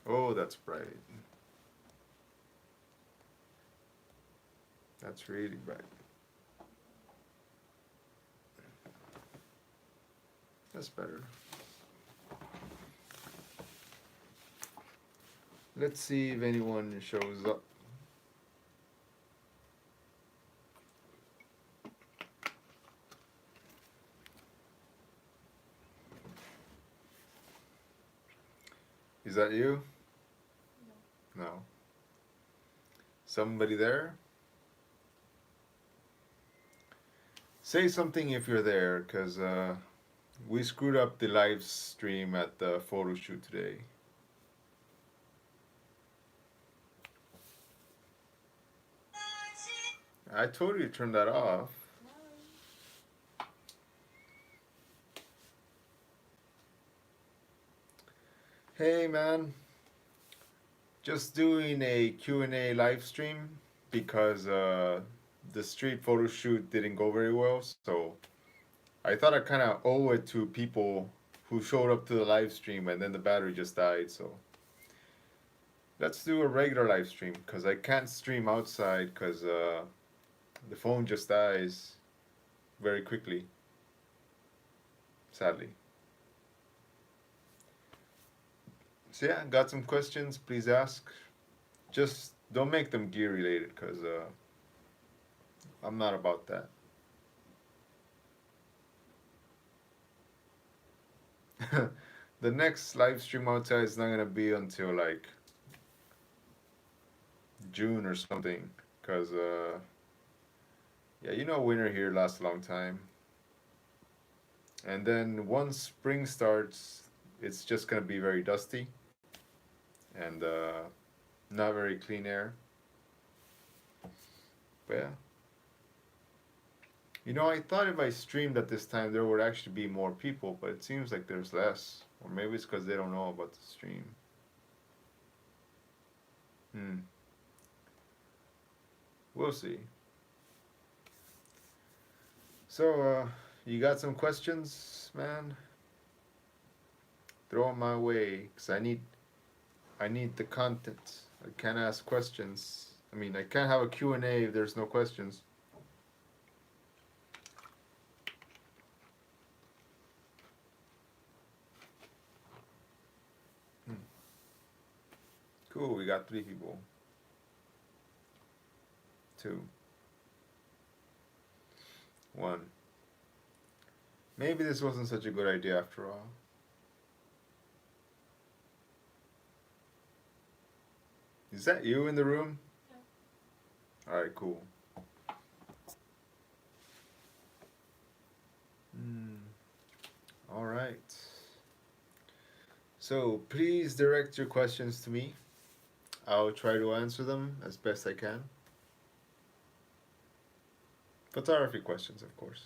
Oh, that's bright. That's really bright. That's better. Let's see if anyone shows up. Is that you? No. Somebody there? Say something if you're there, because we screwed up the live stream at the photo shoot today. I told you to turn that off. Hey man, just doing a Q&A live stream because the street photo shoot didn't go very well, so I thought I kind of owe it to people who showed up to the live stream and then the battery just died, so let's do a regular live stream because I can't stream outside because the phone just dies very quickly, sadly. So yeah, got some questions, please ask. Just don't make them gear related because I'm not about that. The next live stream outside is not gonna be until like June or something because yeah, you know winter here lasts a long time. And then once spring starts, it's just gonna be very dusty and not very clean air. But yeah. You know, I thought if I streamed at this time, there would actually be more people, but it seems like there's less. Or maybe it's because they don't know about the stream. We'll see. So, you got some questions, man? Throw them my way, cause I need the content. I can't ask questions. I mean, I can't have a Q&A if there's no questions. Cool, we got 3 people. 2. 1. Maybe this wasn't such a good idea after all. Is that you in the room? Yeah. Alright, cool. Alright. So please direct your questions to me. I'll try to answer them as best I can. Photography questions, of course.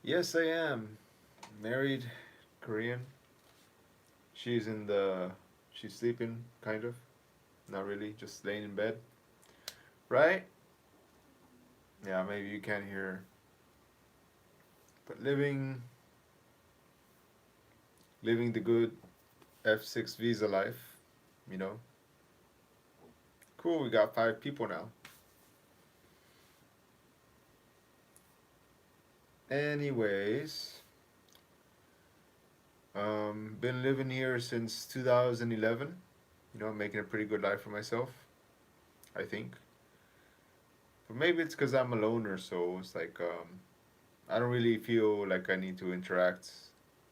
Yes, I am. Married, Korean. She's sleeping, kind of. Not really, just laying in bed. Right? Yeah, maybe you can't hear her. But living the good F6 visa life, you know. Cool, we got 5 people now. Anyways, been living here since 2011. You know, making a pretty good life for myself, I think. But maybe it's because I'm a loner, so it's like I don't really feel like I need to interact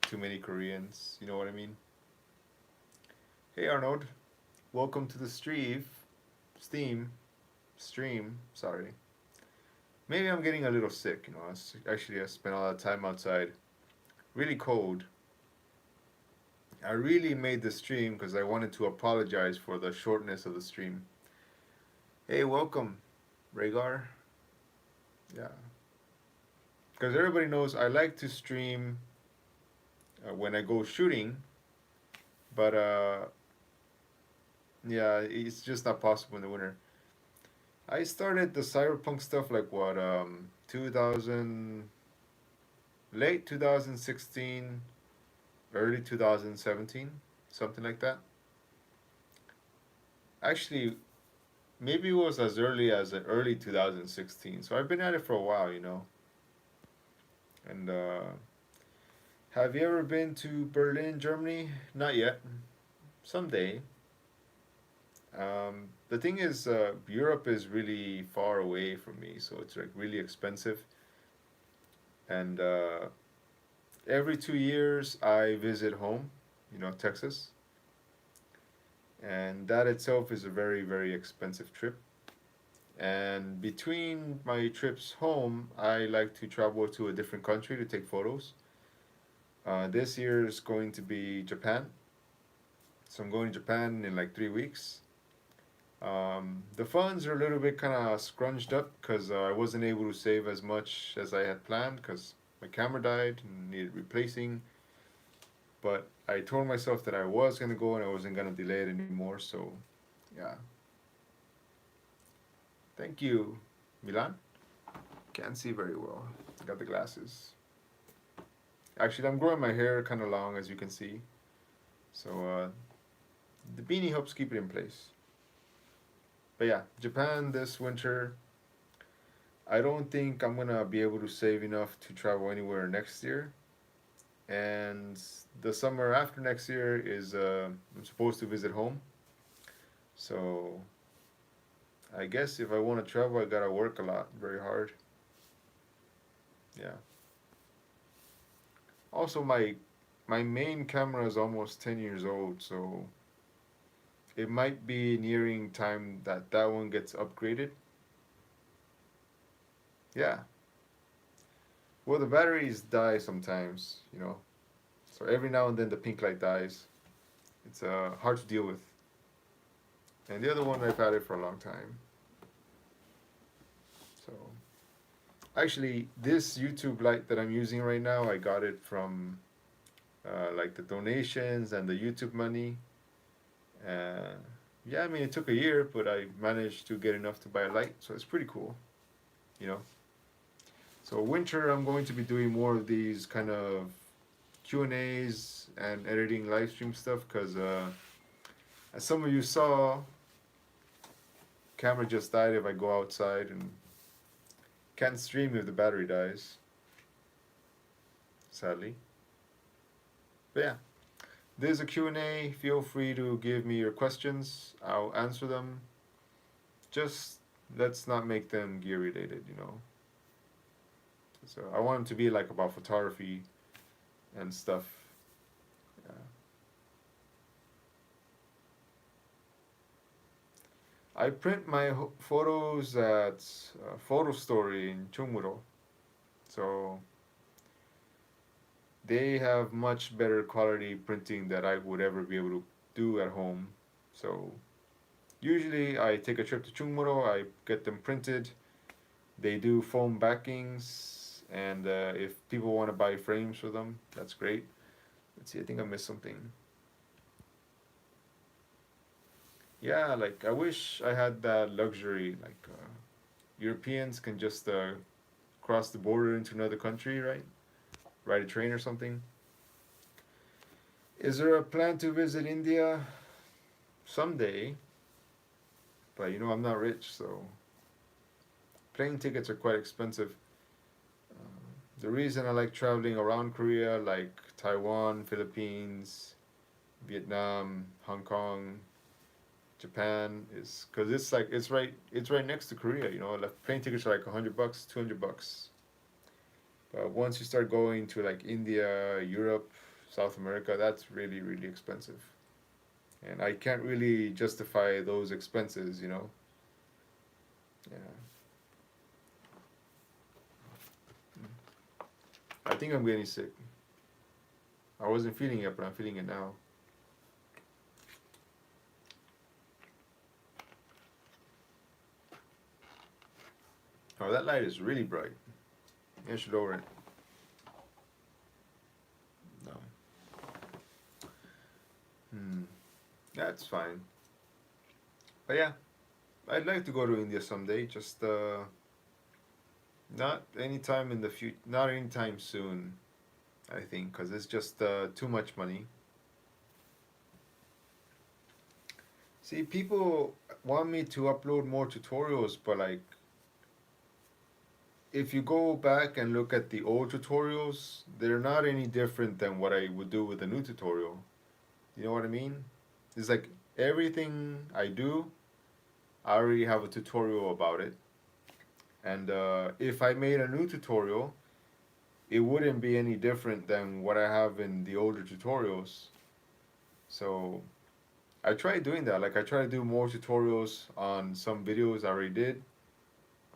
too many Koreans. You know what I mean? Hey Arnold, welcome to the stream. Sorry. Maybe I'm getting a little sick. You know, I spent a lot of time outside, really cold. I really made the stream because I wanted to apologize for the shortness of the stream. Hey, welcome, Rhaegar. Yeah. Because everybody knows I like to stream when I go shooting, but yeah, it's just not possible in the winter. I started the cyberpunk stuff like what 2000, late 2016, early 2017, something like that. Actually, maybe it was as early as early 2016. So I've been at it for a while, you know. And have you ever been to Berlin, Germany? Not yet. Someday. The thing is, Europe is really far away from me, so it's like really expensive. And every 2 years, I visit home, you know, Texas, and that itself is a very, very expensive trip. And between my trips home, I like to travel to a different country to take photos. This year is going to be Japan, so I'm going to Japan in like 3 weeks. The funds are a little bit kind of scrunched up because I wasn't able to save as much as I had planned because my camera died and needed replacing. But I told myself that I was gonna go and I wasn't gonna delay it anymore. So, yeah. Thank you, Milan. Can't see very well. Got the glasses. Actually, I'm growing my hair kind of long, as you can see. So the beanie helps keep it in place. But yeah, Japan this winter. I don't think I'm gonna be able to save enough to travel anywhere next year. And the summer after next year is I'm supposed to visit home. So I guess if I want to travel, I gotta work a lot, very hard. Yeah. Also, my main camera is almost 10 years old, so it might be nearing time that that one gets upgraded. Yeah. Well, the batteries die sometimes, you know. So every now and then the pink light dies. It's hard to deal with. And the other one I've had it for a long time. So actually, this YouTube light that I'm using right now, I got it from like the donations and the YouTube money. Uh, yeah, I mean it took a year, but I managed to get enough to buy a light, so it's pretty cool, you know. So winter, I'm going to be doing more of these kind of Q&As and editing live stream stuff because as some of you saw, camera just died if I go outside and can't stream if the battery dies, sadly. But yeah, there's a Q&A. Feel free to give me your questions. I'll answer them. Just let's not make them gear related, you know. So I want them to be like about photography and stuff. Yeah. I print my photos at Photo Story in Chungmuro. So they have much better quality printing that I would ever be able to do at home. So usually I take a trip to Chungmuro, I get them printed. They do foam backings, and if people want to buy frames for them, that's great. Let's see, I think I missed something. Yeah, like I wish I had that luxury. Like Europeans can just cross the border into another country, right? Ride a train or something. Is there a plan to visit India someday? But you know, I'm not rich, so plane tickets are quite expensive. The reason I like traveling around Korea, like Taiwan, Philippines, Vietnam, Hong Kong, Japan, is because it's right next to Korea. You know, like plane tickets are like $100, $200. But once you start going to like India, Europe, South America, that's really, really expensive. And I can't really justify those expenses, you know? Yeah. I think I'm getting sick. I wasn't feeling it, but I'm feeling it now. Oh, that light is really bright. I should lower it. No. That's fine. But yeah, I'd like to go to India someday. Just not anytime in the future. Not anytime soon. I think because it's just too much money. See, people want me to upload more tutorials, but like if you go back and look at the old tutorials, they're not any different than what I would do with a new tutorial. You know what I mean? It's like everything I do, I already have a tutorial about it. And if I made a new tutorial, it wouldn't be any different than what I have in the older tutorials. So I tried doing that. Like I try to do more tutorials on some videos I already did,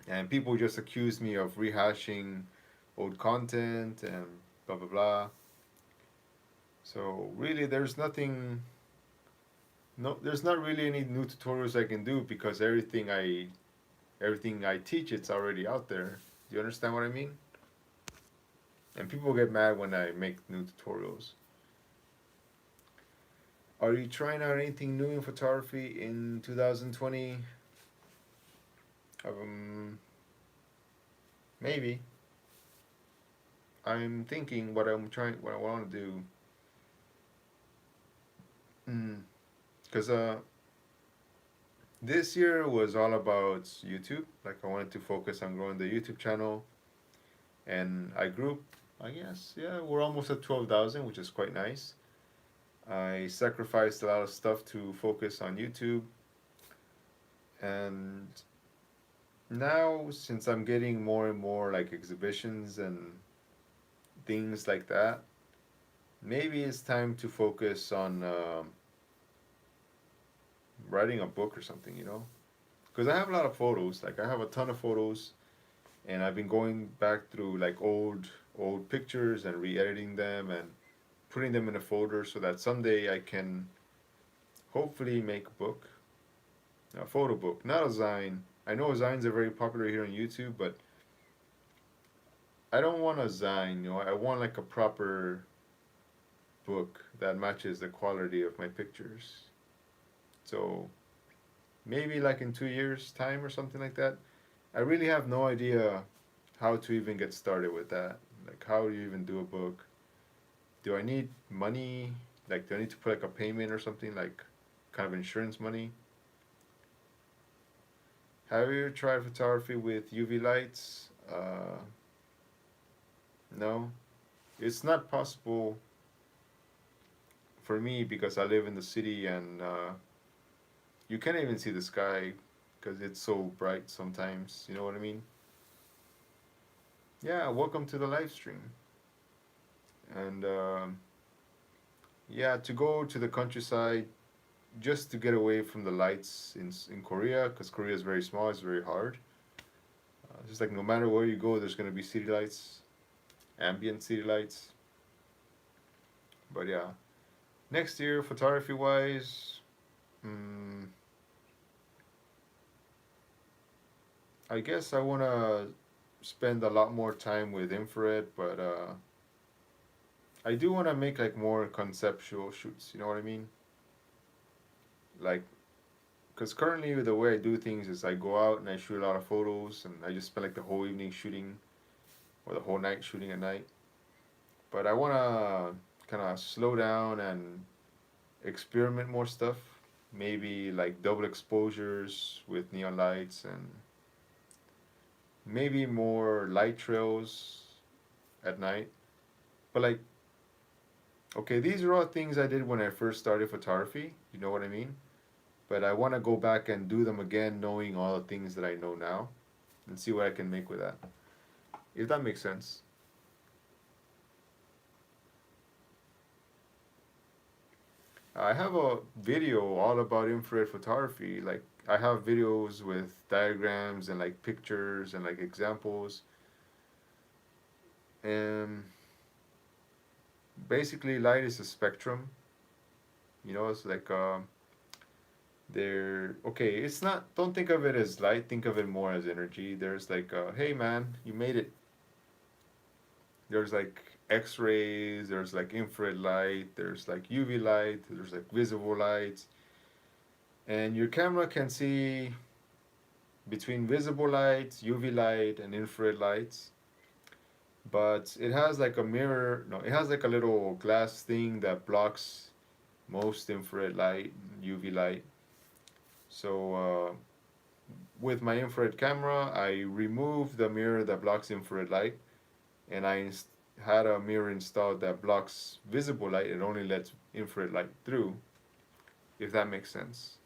and people just accuse me of rehashing old content and blah blah blah. So really, there's nothing. No, there's not really any new tutorials I can do because everything I teach it's already out there. Do you understand what I mean? And people get mad when I make new tutorials. Are you trying out anything new in photography in 2020? Maybe. I'm thinking what I want to do. Because this year was all about YouTube. Like I wanted to focus on growing the YouTube channel, and I grew. I guess yeah, we're almost at 12,000, which is quite nice. I sacrificed a lot of stuff to focus on YouTube, and now since I'm getting more and more like exhibitions and things like that, maybe it's time to focus on writing a book or something, you know? Because I have a lot of photos. Like I have a ton of photos, and I've been going back through like old pictures and re-editing them and putting them in a folder so that someday I can hopefully make a book, a photo book, not a zine. I know zines are very popular here on YouTube, but I don't want a zine. You know, I want like a proper book that matches the quality of my pictures. So maybe like in 2 years time or something like that. I really have no idea how to even get started with that. Like how do you even do a book? Do I need money? Like do I need to put like a payment or something like kind of insurance money? Have you tried photography with UV lights? No. It's not possible for me because I live in the city and you can't even see the sky because it's so bright sometimes. You know what I mean? Yeah, welcome to the live stream. And yeah, to go to the countryside just to get away from the lights in Korea because Korea is very small, it's very hard. Just like no matter where you go, there's gonna be city lights, ambient city lights. But yeah, next year, photography wise, I guess I wanna spend a lot more time with infrared, but I do wanna make like more conceptual shoots. You know what I mean? Like, because currently the way I do things is I go out and I shoot a lot of photos, and I just spend like the whole evening shooting, or the whole night shooting at night. But I wanna kind of slow down and experiment more stuff. Maybe like double exposures with neon lights and maybe more light trails at night. But like, okay, these are all things I did when I first started photography. You know what I mean? But I want to go back and do them again, knowing all the things that I know now, and see what I can make with that. If that makes sense. I have a video all about infrared photography. Like I have videos with diagrams and like pictures and like examples. And basically, light is a spectrum. You know, it's like there. Okay, it's not. Don't think of it as light. Think of it more as energy. There's like, hey man, you made it. There's like X-rays. There's like infrared light. There's like UV light. There's like visible light. And your camera can see between visible light, UV light, and infrared lights. But it has like a mirror, no, it has like a little glass thing that blocks most infrared light, UV light. So with my infrared camera, I removed the mirror that blocks infrared light, and I had a mirror installed that blocks visible light. It only lets infrared light through, if that makes sense.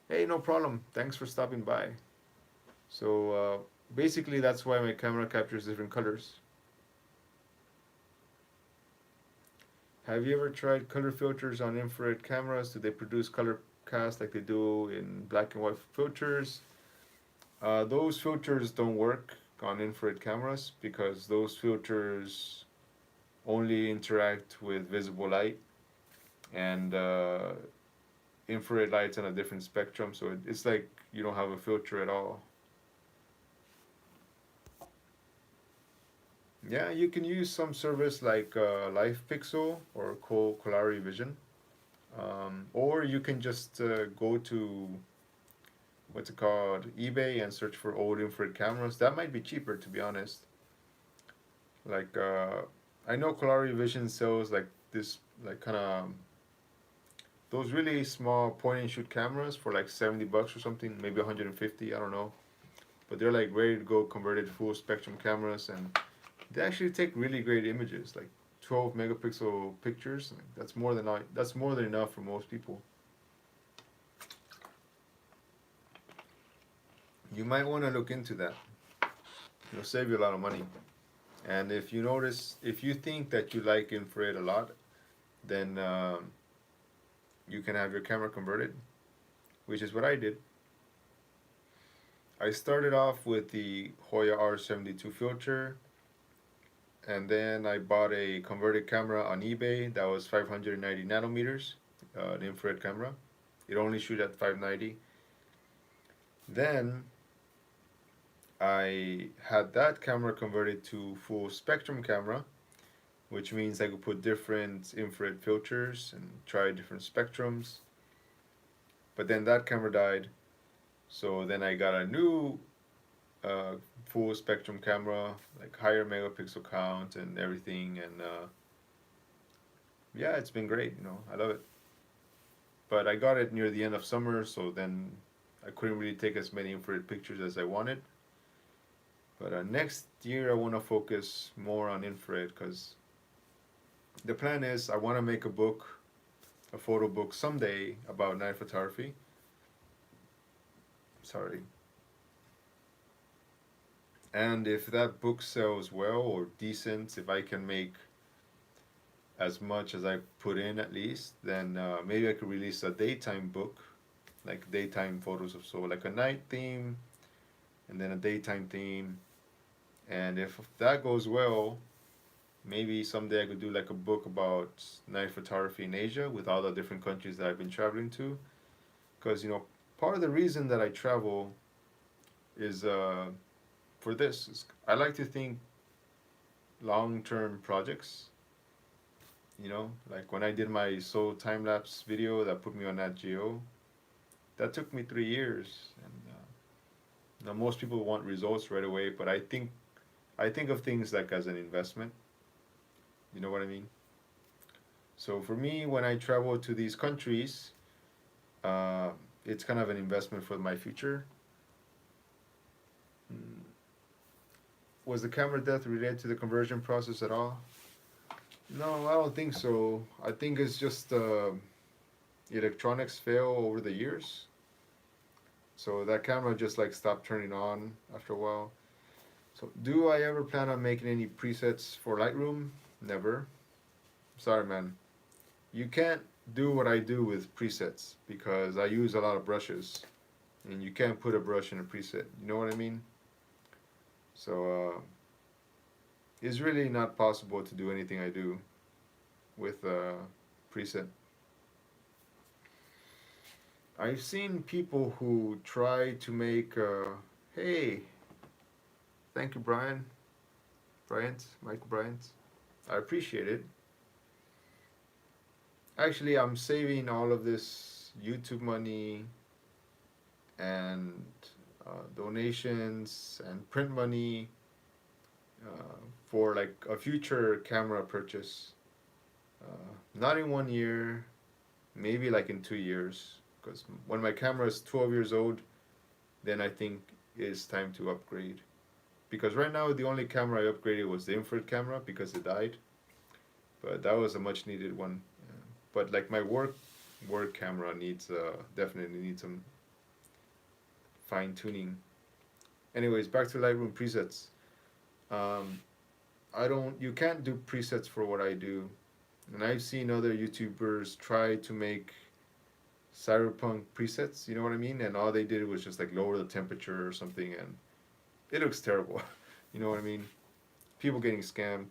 Hey, no problem. Thanks for stopping by. So basically, that's why my camera captures different colors. Have you ever tried color filters on infrared cameras? Do they produce color cast like they do in black and white filters? Those filters don't work on infrared cameras because those filters only interact with visible light, and infrared light's on a different spectrum, so it's like you don't have a filter at all. Yeah, you can use some service like LifePixel or Colari Vision, or you can just go to what's it called, eBay, and search for old infrared cameras. That might be cheaper, to be honest. Like I know Colari Vision sells like this, like kind of those really small point and shoot cameras for like $70 or something, maybe 150. I don't know, but they're like ready to go converted full spectrum cameras, and they actually take really great images, like 12 megapixel pictures. That's more than enough for most people. You might want to look into that. It'll save you a lot of money. And if you think that you like infrared a lot, then you can have your camera converted, which is what I did. I started off with the Hoya R72 filter, and then I bought a converted camera on eBay that was 590 nanometers, an infrared camera. It only shoots at 590. Then I had that camera converted to full spectrum camera, which means I could put different infrared filters and try different spectrums. But then that camera died, so then I got a new full spectrum camera, like higher megapixel count and everything, and yeah, it's been great. I love it. But I got it near the end of summer, so then I couldn't really take as many infrared pictures as I wanted. But next year I want to focus more on infrared, because the plan is I want to make a photo book someday about night photography. Sorry. And if that book sells well or decent, if I can make as much as I put in at least, then maybe I could release a daytime book, like daytime photos of, so like a night theme and then a daytime theme. And if that goes well, maybe someday I could do like a book about night photography in Asia with all the different countries that I've been traveling to. Because, part of the reason that I travel is for this. I like to think long-term projects. Like when I did my Seoul time-lapse video that put me on Nat Geo, that took me 3 years. And now most people want results right away, but I think of things like as an investment. You know what I mean? So for me, when I travel to these countries, it's kind of an investment for my future. Was the camera death related to the conversion process at all? No, I don't think so. I think it's just electronics fail over the years. So that camera just like stopped turning on after a while. So do I ever plan on making any presets for Lightroom? Never. Sorry, man. You can't do what I do with presets because I use a lot of brushes, and you can't put a brush in a preset. You know what I mean? So it's really not possible to do anything I do with a preset. I've seen people who try to make hey, thank you, Michael Bryant. I appreciate it. Actually, I'm saving all of this YouTube money, and donations and print money for like a future camera purchase. Not in 1 year, maybe like in 2 years. Because when my camera is 12 years old, then I think it's time to upgrade. Because right now the only camera I upgraded was the infrared camera because it died. But that was a much needed one. But like my work camera needs definitely needs some fine tuning. Anyways, back to Lightroom presets. Um, I don't. You can't do presets for what I do, and I've seen other YouTubers try to make cyberpunk presets. You know what I mean? And all they did was just like lower the temperature or something, and it looks terrible. You know what I mean? People getting scammed.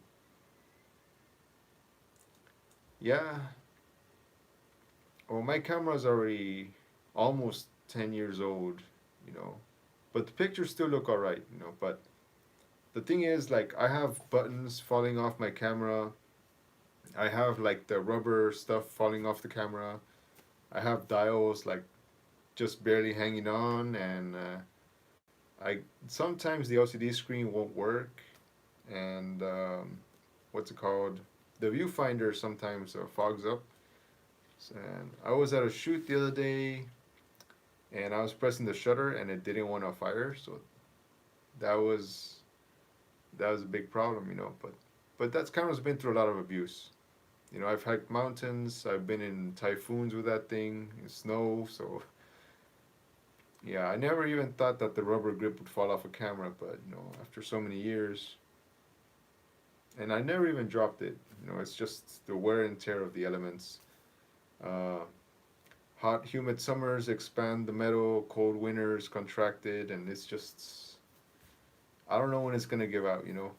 Yeah. Well, my camera's already almost 10 years old, you know, but the pictures still look alright, you know. But the thing is, like, I have buttons falling off my camera. I have like the rubber stuff falling off the camera. I have dials like just barely hanging on, and I sometimes the LCD screen won't work, and what's it called? The viewfinder sometimes fogs up. And I was at a shoot the other day, and I was pressing the shutter, and it didn't want to fire. So that was that was a big problem, you know. But that camera's been through a lot of abuse. You know, I've hiked mountains. I've been in typhoons with that thing, in snow. So yeah, I never even thought that the rubber grip would fall off a camera. But you know, after so many years, and I never even dropped it. You know, it's just the wear and tear of the elements. Uh, Hot, humid summers expand the metal, cold winters contract it, and it's just, I don't know when it's gonna give out, you know.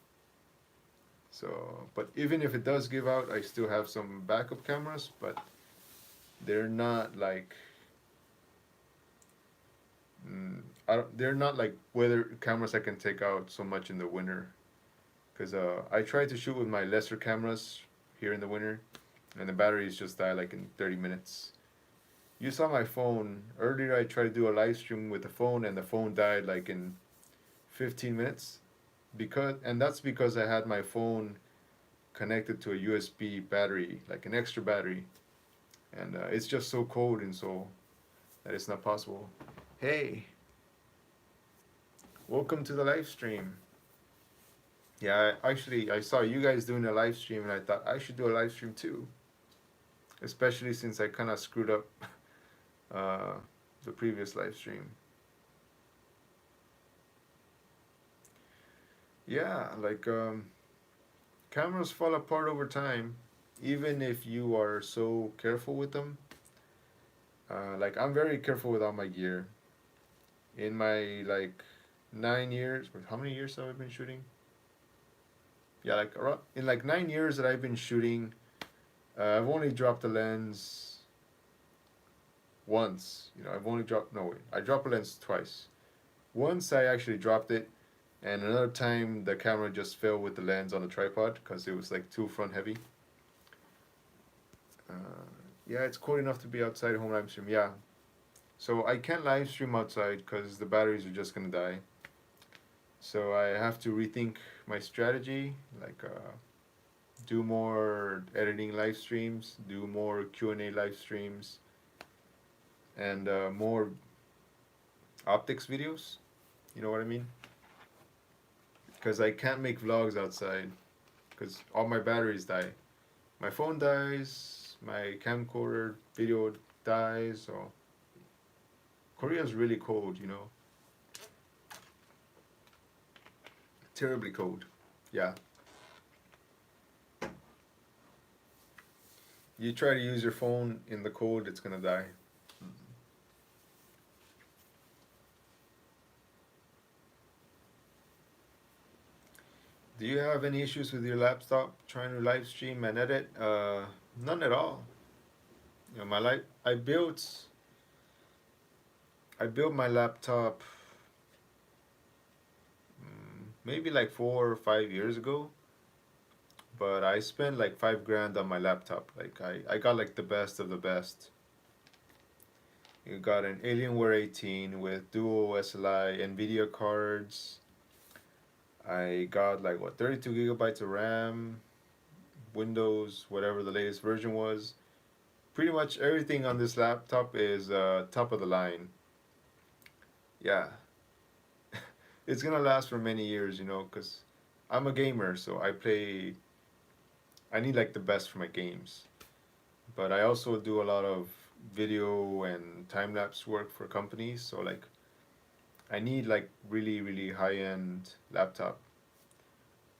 So, but even if it does give out, I still have some backup cameras, but they're not like, they're not like weather cameras I can take out so much in the winter. Because I tried to shoot with my lesser cameras here in the winter, and the batteries just die like in 30 minutes. You saw my phone earlier. I tried to do a live stream with the phone, and the phone died like in 15 minutes, and that's because I had my phone connected to a USB battery, like an extra battery, and it's just so cold in Seoul that it's not possible. Hey, welcome to the live stream. Yeah, I saw you guys doing a live stream, and I thought I should do a live stream too, especially since I kind of screwed up uh, the previous live stream. Yeah, like cameras fall apart over time, even if you are so careful with them. Like I'm very careful with all my gear. In my like 9 years, how many years have I been shooting? Yeah, like in like 9 years that I've been shooting, I've only dropped the lens once. You know, I've only dropped, no wait, I dropped a lens twice. Once I actually dropped it, and another time the camera just fell with the lens on the tripod because it was like too front heavy. Uh, yeah, it's cold enough to be outside home live stream. Yeah, so I can't live stream outside because the batteries are just gonna die. So I have to rethink my strategy, like do more editing live streams, do more Q&A live streams, and more optics videos. You know what I mean? Because I can't make vlogs outside because all my batteries die. My phone dies, my camcorder video dies, so Korea's really cold, you know. Terribly cold. Yeah. You try to use your phone in the cold, it's gonna die. Do you have any issues with your laptop trying to live stream and edit? None at all. You know, I built my laptop maybe like 4 or 5 years ago, but I spent like 5 grand on my laptop. Like I got like the best of the best. You got an Alienware 18 with dual SLI NVIDIA cards. I got like what 32 gigabytes of RAM, Windows, whatever the latest version was. Pretty much everything on this laptop is top of the line. Yeah, it's gonna last for many years, you know, because I'm a gamer, so I need like the best for my games. But I also do a lot of video and time lapse work for companies, so like I need like really high end laptop.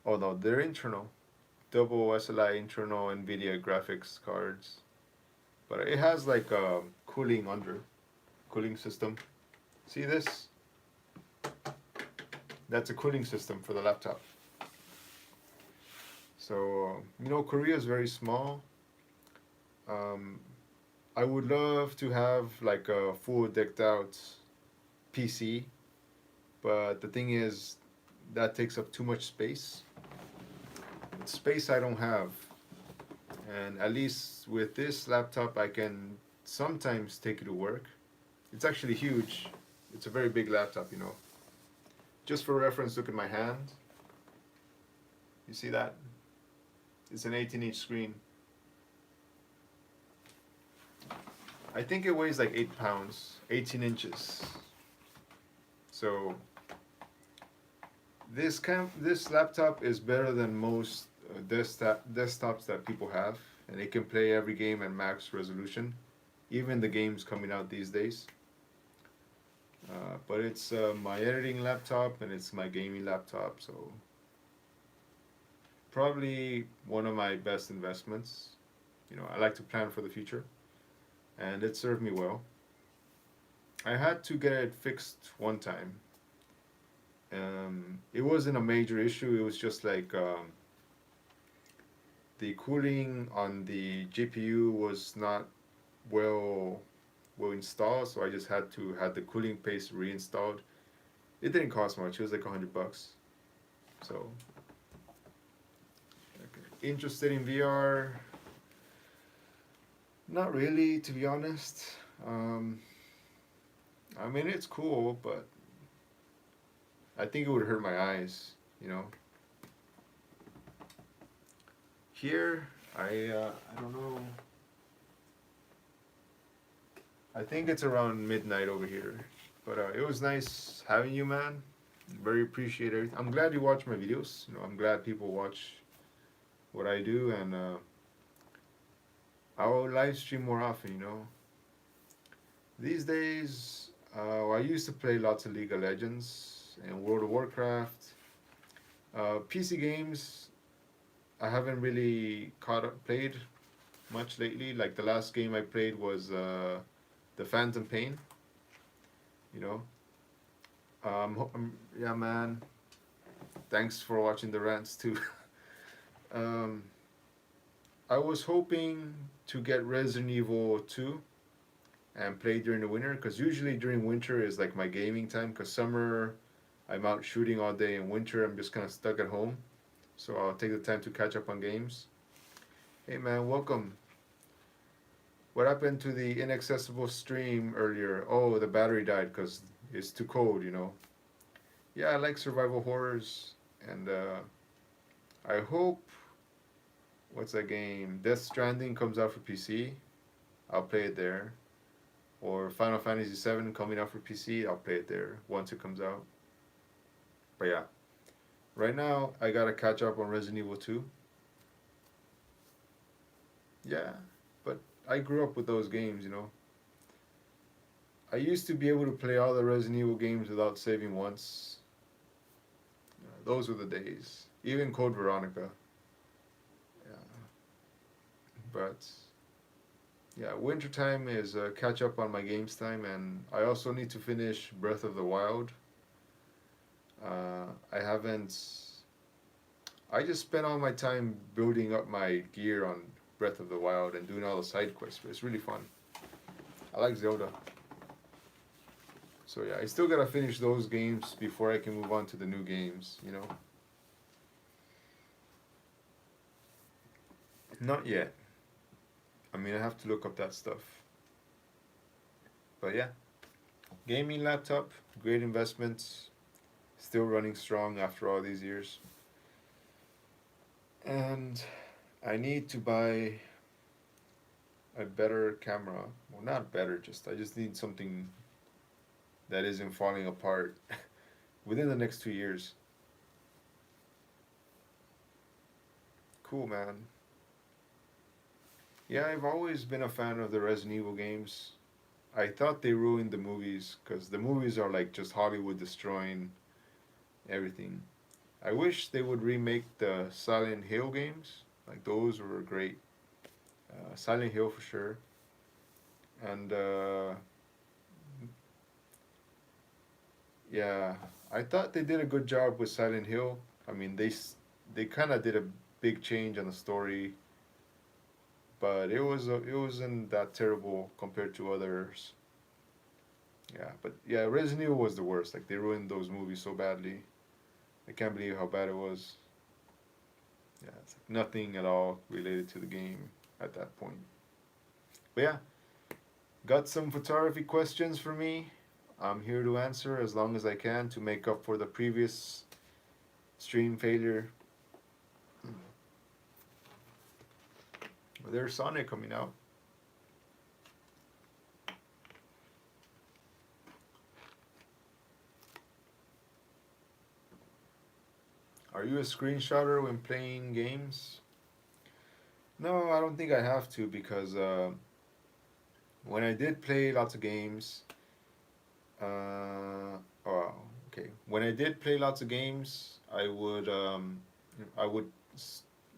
Oh no, they're internal, double SLI internal NVIDIA graphics cards, but it has like a cooling system. See this? That's a cooling system for the laptop. So you know, Korea is very small. Um, I would love to have like a full decked out PC, but the thing is that takes up too much space. Space I don't have. And at least with this laptop I can sometimes take it to work. It's actually huge. It's a very big laptop, you know. Just for reference, look at my hand. You see that? It's an 18-inch screen. I think it weighs like 8 pounds, 18 inches. So this laptop is better than most desktops that people have, and it can play every game at max resolution, even the games coming out these days. But it's my editing laptop and it's my gaming laptop, so probably one of my best investments. You know, I like to plan for the future, and it served me well. I had to get it fixed one time. It wasn't a major issue. It was just like the cooling on the GPU was not well installed, so I just had to have the cooling paste reinstalled. It didn't cost much. It was like $100. So, okay. Interested in VR? Not really, to be honest. I mean, it's cool, but I think it would hurt my eyes, you know. Here, I don't know. I think it's around midnight over here, but it was nice having you, man. Very appreciated. I'm glad you watch my videos. You know, I'm glad people watch what I do, and I will live stream more often. You know, these days I used to play lots of League of Legends and World of Warcraft. PC games I haven't really played much lately. Like the last game I played was the Phantom Pain. You know. Yeah, man. Thanks for watching the rants too. um, I was hoping to get Resident Evil 2 and play during the winter, because usually during winter is like my gaming time, because summer I'm out shooting all day, and winter I'm just kind of stuck at home. So I'll take the time to catch up on games. Hey man, welcome. What happened to the inaccessible stream earlier? Oh, the battery died because it's too cold, you know. Yeah, I like survival horrors, and I hope, what's that game? Death Stranding comes out for PC. I'll play it there. Or Final Fantasy VII coming out for PC. I'll play it there once it comes out. But yeah, right now I gotta catch up on Resident Evil 2. Yeah, but I grew up with those games, you know. I used to be able to play all the Resident Evil games without saving once. Those were the days. Even Code Veronica. Yeah. But yeah, wintertime is catch up on my games time, and I also need to finish Breath of the Wild. I haven't. I just spent all my time building up my gear on Breath of the Wild and doing all the side quests, but it's really fun. I like Zelda. So yeah, I still gotta finish those games before I can move on to the new games, you know? Not yet. I mean, I have to look up that stuff. But yeah, gaming laptop, great investment, still running strong after all these years. And I need to buy a better camera. Well, not better, just I just need something that isn't falling apart within the next 2 years. Cool, man. Yeah, I've always been a fan of the Resident Evil games. I thought they ruined the movies because the movies are like just Hollywood destroying everything. I wish they would remake the Silent Hill games. Like those were great. Silent Hill for sure. And yeah, I thought they did a good job with Silent Hill. I mean, they kind of did a big change on the story, but it wasn't that terrible compared to others. Yeah, but yeah, Resident Evil was the worst. Like they ruined those movies so badly. I can't believe how bad it was. Yeah, it's like nothing at all related to the game at that point. But yeah, got some photography questions for me. I'm here to answer as long as I can to make up for the previous stream failure. There's Sonic coming out. Are you a screenshotter when playing games? No, I don't think I have to because when I did play lots of games, oh, okay. When I did play lots of games, I would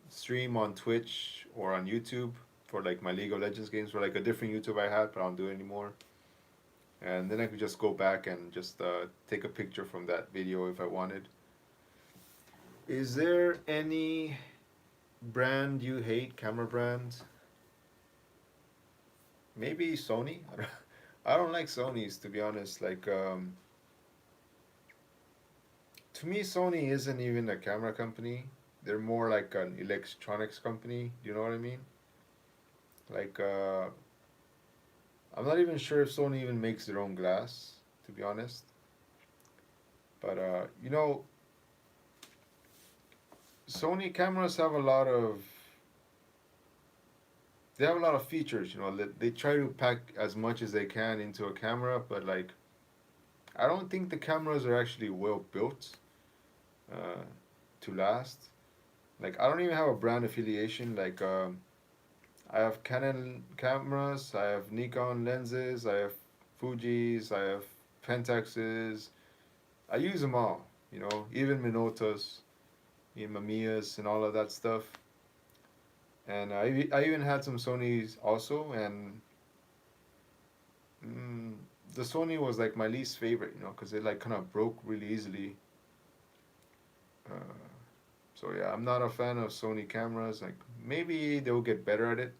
stream on Twitch or on YouTube for like my League of Legends games, for like a different YouTube I had, but I don't do it anymore. And then I could just go back and just take a picture from that video if I wanted. Is there any brand you hate, camera brand? Maybe Sony. I don't like Sony's, to be honest. Like to me, Sony isn't even a camera company. They're more like an electronics company. Do you know what I mean? Like I'm not even sure if Sony even makes their own glass, to be honest. But you know, Sony cameras have a lot of they have a lot of features. You know, they try to pack as much as they can into a camera, but like I don't think the cameras are actually well built uh, to last. Like I don't even have a brand affiliation. Like I have Canon cameras, I have Nikon lenses, I have Fuji's, I have Pentaxes. I use them all. You know, even Minotas, Mamiyas, and all of that stuff. And I even had some Sonys also, and mm, the Sony was like my least favorite, you know, because it like kind of broke really easily. Uh, so yeah, I'm not a fan of Sony cameras. Like maybe they'll get better at it.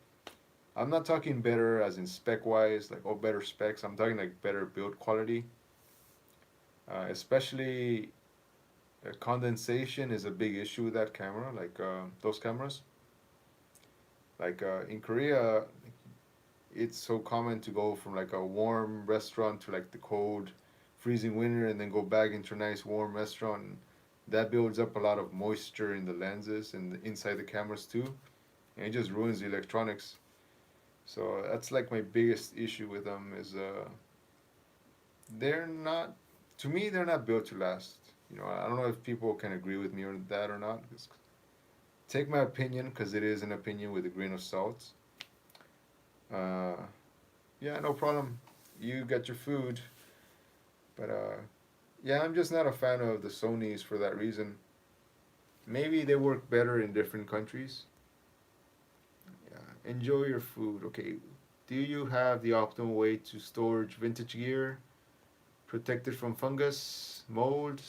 I'm not talking better as in spec wise, like oh better specs. I'm talking like better build quality. Especially condensation is a big issue with that camera, like those cameras. Like in Korea, it's so common to go from like a warm restaurant to like the cold, freezing winter, and then go back into a nice warm restaurant. And that builds up a lot of moisture in the lenses and inside the cameras too, and it just ruins the electronics. So that's like my biggest issue with them is they're not, to me they're not built to last. You know, I don't know if people can agree with me on that or not. Take my opinion because it is an opinion with a grain of salt. Uh, yeah, no problem. You get your food, but yeah, I'm just not a fan of the Sonys for that reason. Maybe they work better in different countries. Yeah, enjoy your food. Okay, do you have the optimal way to store vintage gear, protect it from fungus, mold?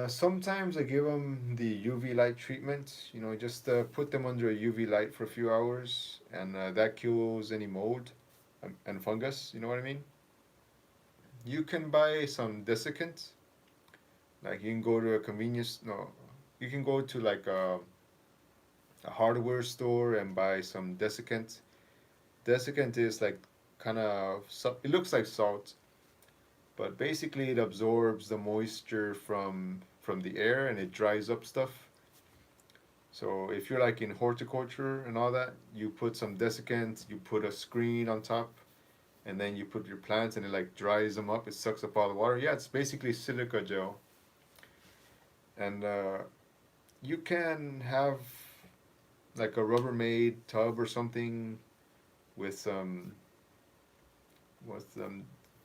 Sometimes I give them the UV light treatment. You know, just put them under a UV light for a few hours, and that kills any mold and fungus. You know what I mean? You can buy some desiccant. Like you can go to a convenience. No, you can go to like a hardware store and buy some desiccant. desiccant is like kind of, it looks like salt, but basically it absorbs the moisture from the air and it dries up stuff. So if you're like in horticulture and all that, you put some desiccant, you put a screen on top, and then you put your plants and it like dries them up. It sucks up all the water. Yeah, it's basically silica gel. And you can have like a Rubbermaid tub or something with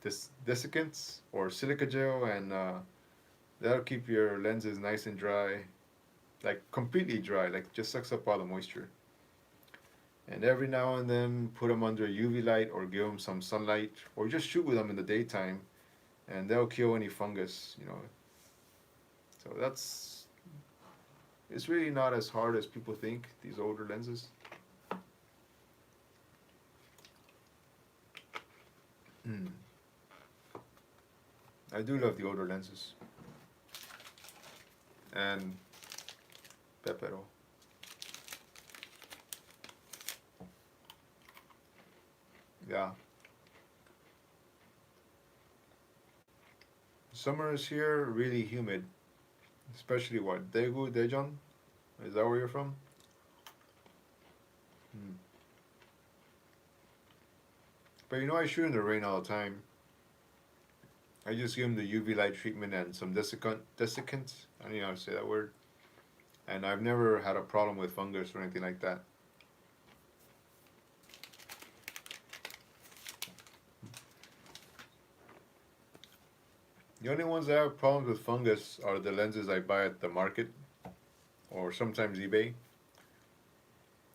this desiccants or silica gel, and that'll keep your lenses nice and dry, like completely dry, like just sucks up all the moisture. And every now and then put them under UV light or give them some sunlight or just shoot with them in the daytime, and they'll kill any fungus, you know. So it's really not as hard as people think, these older lenses. I do love the older lenses. And Pepero. Yeah. Summer is here, really humid. Especially what? Daegu, Daejeon? Is that where you're from? Hmm. But you know, I shoot in the rain all the time. I just give them the UV light treatment and some desiccant. I don't know how to say that word. And I've never had a problem with fungus or anything like that. The only ones that have problems with fungus are the lenses I buy at the market or sometimes eBay.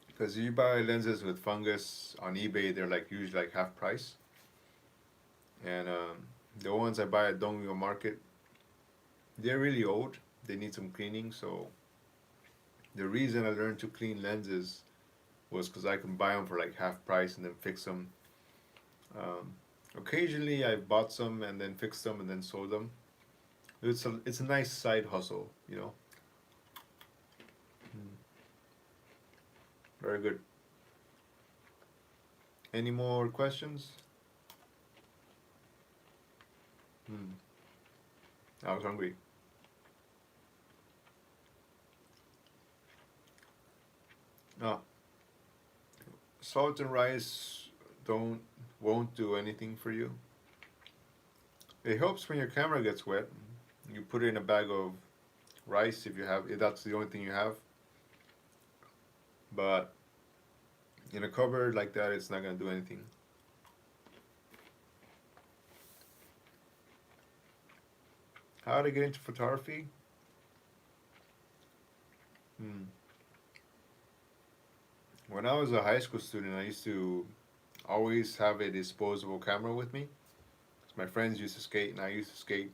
Because you buy lenses with fungus on eBay, they're like usually like half price. And the ones I buy at Dongmyo Market, they're really old. They need some cleaning. So the reason I learned to clean lenses was because I can buy them for like half price and then fix them. Um, Occasionally I bought some and then fixed them and then sold them. It's a nice side hustle, you know. Mm. Very good. Any more questions? Hmm. I was hungry. Ah, salt and rice don't won't do anything for you. It helps when your camera gets wet. You put it in a bag of rice if that's the only thing you have. But in a cupboard like that, it's not gonna do anything. How to get into photography? Hmm. When I was a high school student, I used to always have a disposable camera with me. My friends used to skate and I used to skate.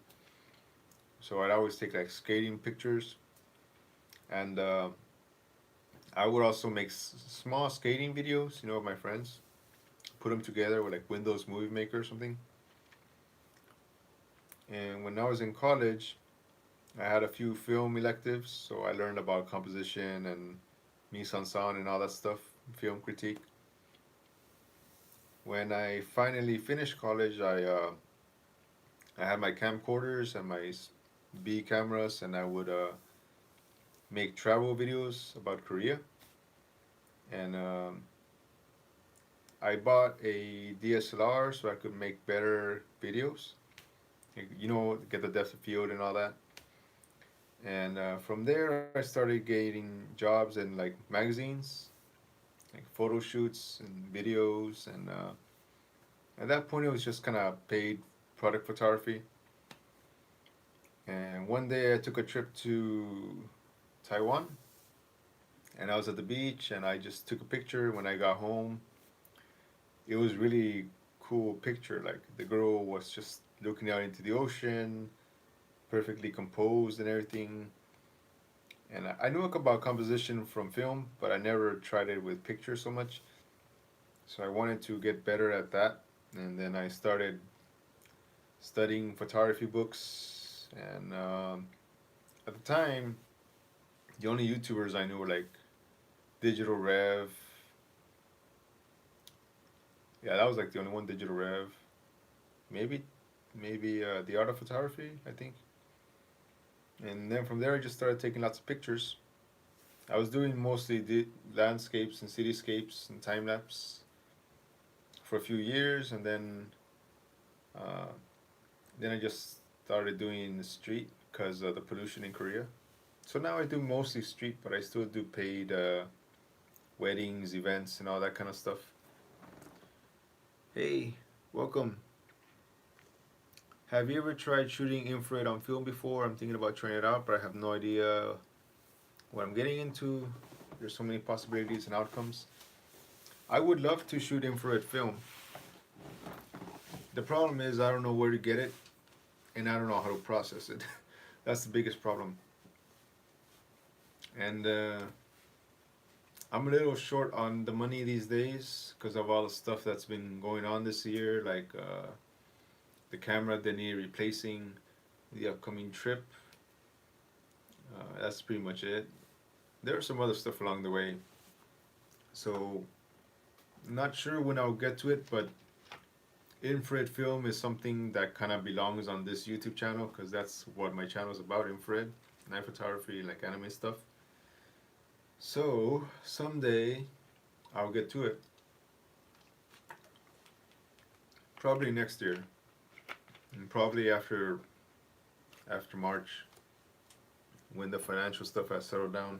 So I'd always take like skating pictures. And I would also make small skating videos, you know, with my friends. Put them together with like Windows Movie Maker or something. And when I was in college, I had a few film electives, so I learned about composition and mise en scène and all that stuff, film critique. When I finally finished college, I had my camcorders and my B cameras, and I would make travel videos about Korea. And I bought a DSLR so I could make better videos. You know, get the depth of field and all that. And from there, I started getting jobs in like magazines, like photo shoots and videos. And at that point, it was just kind of paid product photography. And one day, I took a trip to Taiwan, and I was at the beach, and I just took a picture. When I got home, it was really cool picture. Like the girl was just looking out into the ocean, perfectly composed and everything. And I knew about composition from film, but I never tried it with pictures so much. So I wanted to get better at that. And then I started studying photography books. And at the time, the only YouTubers I knew were like Digital Rev, Yeah, that was like the only one, digital rev. Maybe, maybe the art of photography, I think. And then from there, I just started taking lots of pictures. I was doing mostly landscapes and cityscapes and time lapse for a few years, and uh, then I just started doing the street because of the pollution in Korea. So now I do mostly street, but I still do paid weddings, events, and all that kind of stuff. Hey, welcome. Have you ever tried shooting infrared on film before? I'm thinking about trying it out, but I have no idea what I'm getting into. There's so many possibilities and outcomes. I would love to shoot infrared film. The problem is I don't know where to get it, and I don't know how to process it. That's the biggest problem. And I'm a little short on the money these days because of all the stuff that's been going on this year, like the camera they need replacing, the upcoming trip. That's pretty much it. There's some other stuff along the way. So, not sure when I'll get to it, but infrared film is something that kind of belongs on this YouTube channel because that's what my channel is about, infrared, night photography, like anime stuff. So, someday I'll get to it. Probably next year. And probably after March, when the financial stuff has settled down.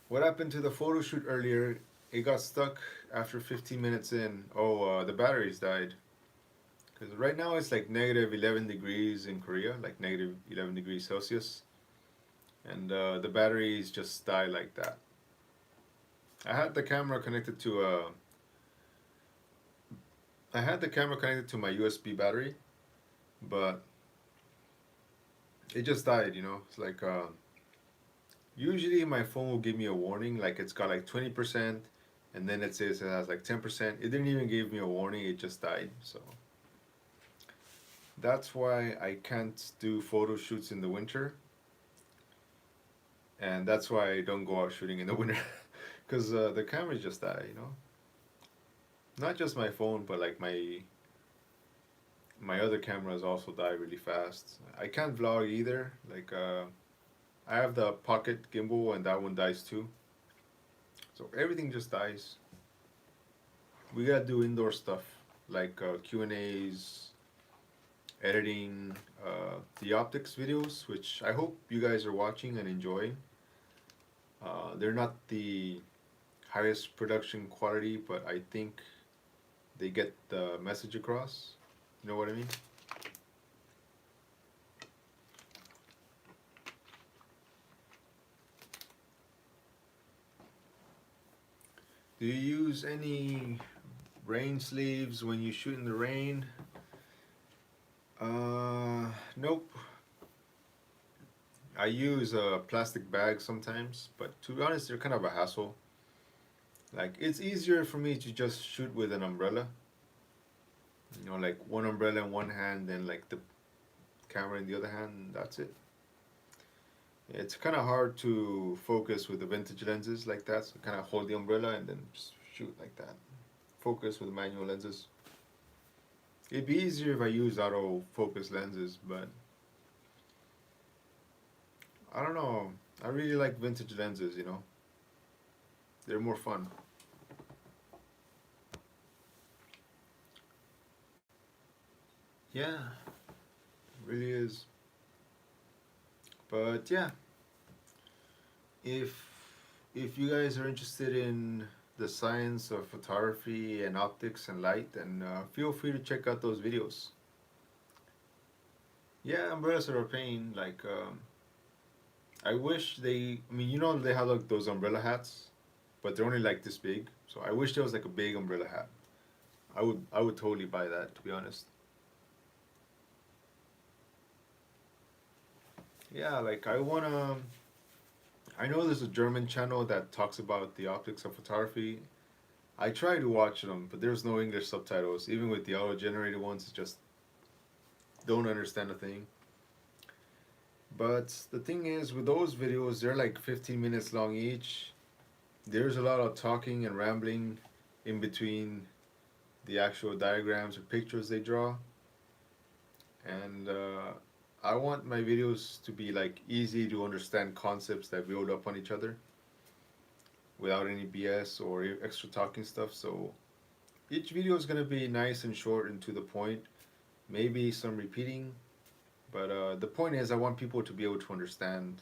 What happened to the photo shoot earlier? It got stuck after 15 minutes in. Oh, the batteries died. Because right now it's like negative 11 degrees in Korea, like negative 11 degrees Celsius. And the batteries just die like that. I had the camera connected to my USB battery, but it just died, you know. It's like usually my phone will give me a warning, like it's got like 20%, and then it says it has like 10%. It didn't even give me a warning, it just died. So that's why I can't do photo shoots in the winter, and that's why I don't go out shooting in the winter, because the cameras just die, you know. Not just my phone, but like my other cameras also die really fast. I can't vlog either. Like I have the pocket gimbal and that one dies too. So everything just dies. We gotta do indoor stuff like Q&As, editing, the optics videos, which I hope you guys are watching and enjoying. They're not the highest production quality, but I think they get the message across. You know what I mean? Do you use any rain sleeves when you shoot in the rain? Nope. I use a plastic bag sometimes, but to be honest, they're kind of a hassle. Like, it's easier for me to just shoot with an umbrella. You know, like one umbrella in one hand and like the camera in the other hand, and that's it. It's kind of hard to focus with the vintage lenses like that, so kind of hold the umbrella and then just shoot like that. Focus with manual lenses. It'd be easier if I used autofocus lenses, but I don't know. I really like vintage lenses, you know. They're more fun. Yeah, it really is. But yeah, if if you guys are interested in the science of photography and optics and light, then feel free to check out those videos. Yeah, umbrellas are a pain. Like, I wish they. I mean, you know, they have like those umbrella hats, but they're only like this big. So I wish there was like a big umbrella hat. I would totally buy that, to be honest. Yeah, like I wanna. I know there's a German channel that talks about the optics of photography. I try to watch them, but there's no English subtitles. Even with the auto-generated ones, it just don't understand a thing. But the thing is, with those videos, they're like 15 minutes long each. there's a lot of talking and rambling in between the actual diagrams or pictures they draw, and I want my videos to be like easy to understand concepts that build up on each other without any BS or extra talking stuff. So each video is gonna be nice and short and to the point, maybe some repeating, but the point is I want people to be able to understand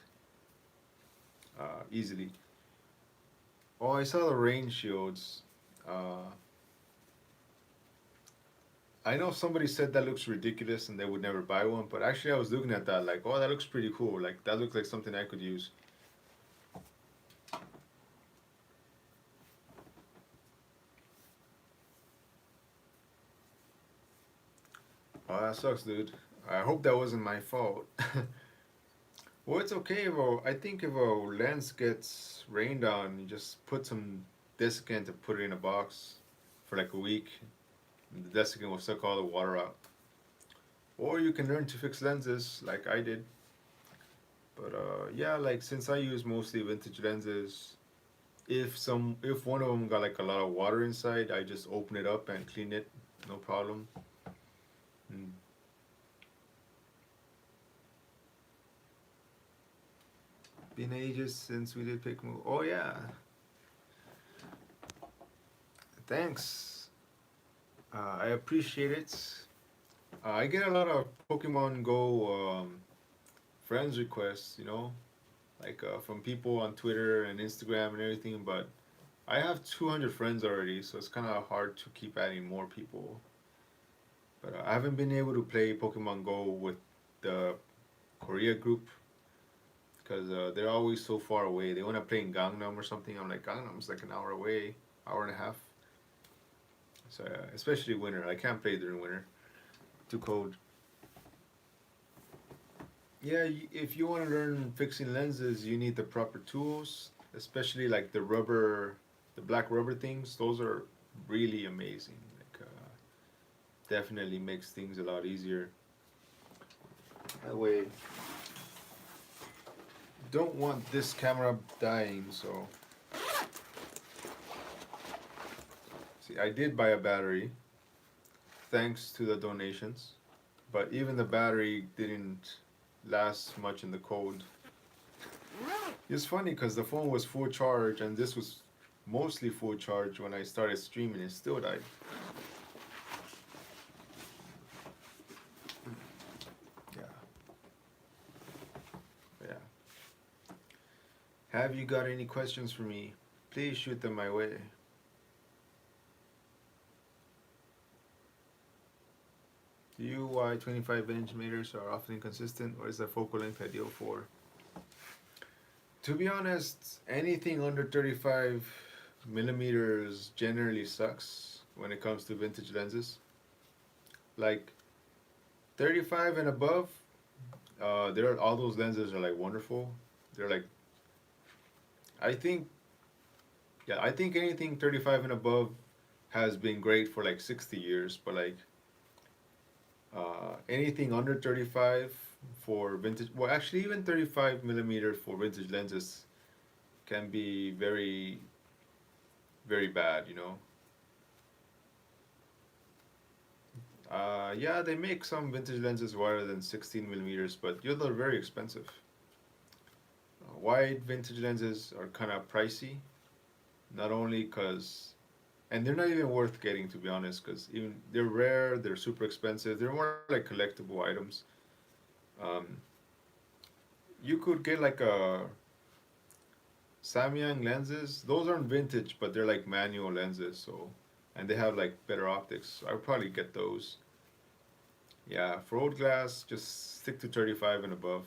easily. Oh, I saw the rain shields. Uh, I know somebody said that looks ridiculous and they would never buy one, but actually I was looking at that like, oh, that looks pretty cool. Like that looks like something I could use. Oh, that sucks, dude. I hope that wasn't my fault. Well, it's okay if I think if a lens gets rained on, you just put some desiccant and put it in a box for like a week. And the desiccant will suck all the water out. Or you can learn to fix lenses like I did. But yeah, like since I use mostly vintage lenses, if one of them got like a lot of water inside, I just open it up and clean it, no problem. Mm. Been ages since we did pick move. Oh yeah, thanks. I appreciate it. I get a lot of Pokemon Go friends requests, like from people on Twitter and Instagram and everything. But I have 200 friends already, so it's kind of hard to keep adding more people. But I haven't been able to play Pokemon Go with the Korea group because they're always so far away. They want to play in Gangnam or something. I'm like, Gangnam's like an hour away, hour and a half. So especially winter, I can't play during winter. Too cold. Yeah, if you want to learn fixing lenses, you need the proper tools, especially like the black rubber things. Those are really amazing. Like, definitely makes things a lot easier. That way, don't want this camera dying, so. See, I did buy a battery, thanks to the donations, but even the battery didn't last much in the cold. It's funny because the phone was full charge and this was mostly full charge when I started streaming. It still died. Yeah. Yeah. Have you got any questions for me? Please shoot them my way. Do you why 25 inch meters are often inconsistent? What is the focal length ideal for? To be honest, anything under 35 millimeters generally sucks when it comes to vintage lenses. Like 35 and above, all those lenses are like wonderful. They're like, I think, yeah, I think anything 35 and above has been great for like 60 years, but like anything under 35 for vintage, well, actually, even 35 millimeter for vintage lenses can be very, very bad. Yeah, they make some vintage lenses wider than 16 millimeters, but they're very expensive. Wide vintage lenses are kind of pricey, not only because, and they're not even worth getting, to be honest, because even they're rare, they're super expensive, they're more like collectible items. Um, you could get like a Samyang lenses. Those aren't vintage, but they're like manual lenses, so, and they have like better optics. So I'll probably get those. Yeah, for old glass, just stick to 35 and above.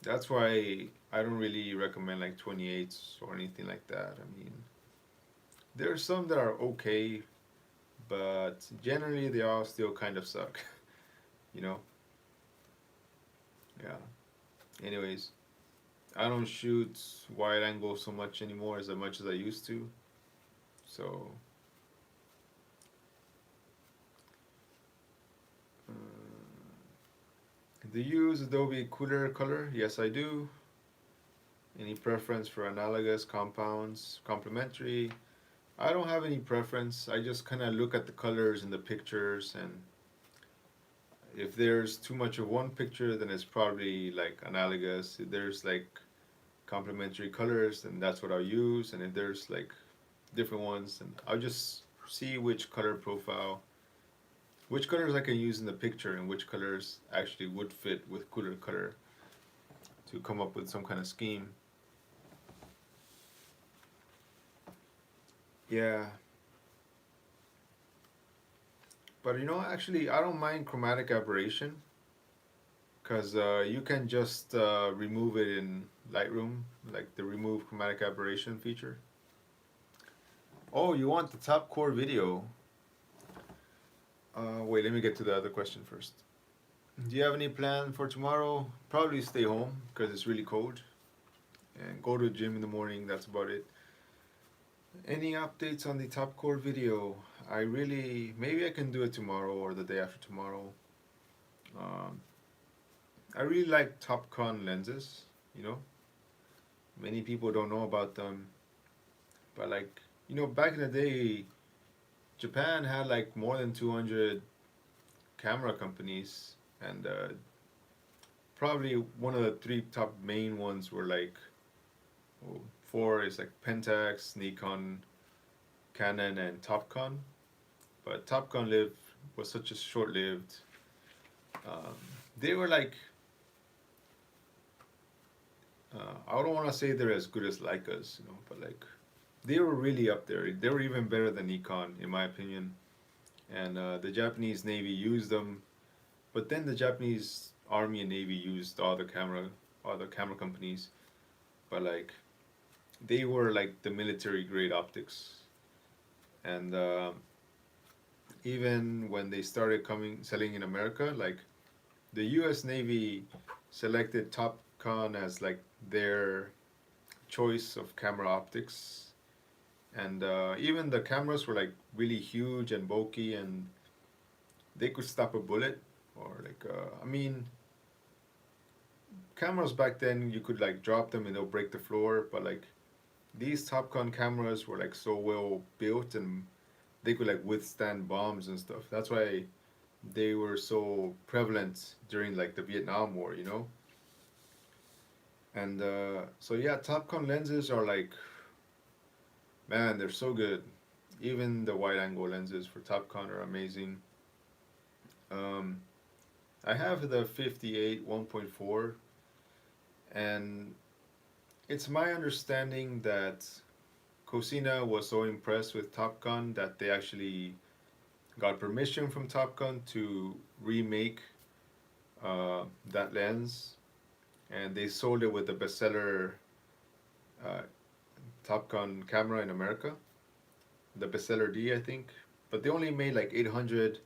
That's why I don't really recommend like 28s or anything like that. I mean, there are some that are okay, but generally they all still kind of suck, you know? Yeah. Anyways, I don't shoot wide angle so much anymore as much as I used to. So, uh, do you use Adobe Cooler Color? Yes, I do. Any preference for analogous, compounds, complementary? I don't have any preference. I just kind of look at the colors in the pictures, and if there's too much of one picture, then it's probably like analogous. If there's like complementary colors, then that's what I'll use. And if there's like different ones, then I'll just see which color profile, which colors I can use in the picture, and which colors actually would fit with cooler color to come up with some kind of scheme. Yeah. But actually, I don't mind chromatic aberration because you can just remove it in Lightroom, like the remove chromatic aberration feature. Oh, you want the top core video? Wait, let me get to the other question first. Do you have any plan for tomorrow? Probably stay home because it's really cold, and go to the gym in the morning. That's about it. Any updates on the top core video? Maybe I can do it tomorrow or the day after tomorrow. I really like Topcon lenses, Many people don't know about them, but back in the day, Japan had like more than 200 camera companies, and probably one of the three top main ones were four is like Pentax, Nikon, Canon, and Topcon. But Topcon was such a short-lived. They were I don't want to say they're as good as Leicas, but they were really up there. They were even better than Nikon, in my opinion. And the Japanese Navy used them, but then the Japanese Army and Navy used all the camera companies, but they were like the military grade optics. And even when they started selling in America, the U.S. Navy selected Topcon as their choice of camera optics, and even the cameras were really huge and bulky, and they could stop a bullet, or cameras back then you could drop them and they'll break the floor, but these Topcon cameras were so well built, and they could withstand bombs and stuff. That's why they were so prevalent during the Vietnam War, And so yeah, Topcon lenses are man, they're so good. Even the wide angle lenses for Topcon are amazing. I have the 58 1.4, and it's my understanding that Cosina was so impressed with Topcon that they actually got permission from Topcon to remake that lens, and they sold it with the bestseller Topcon camera in America, the bestseller D, I think. But they only made 800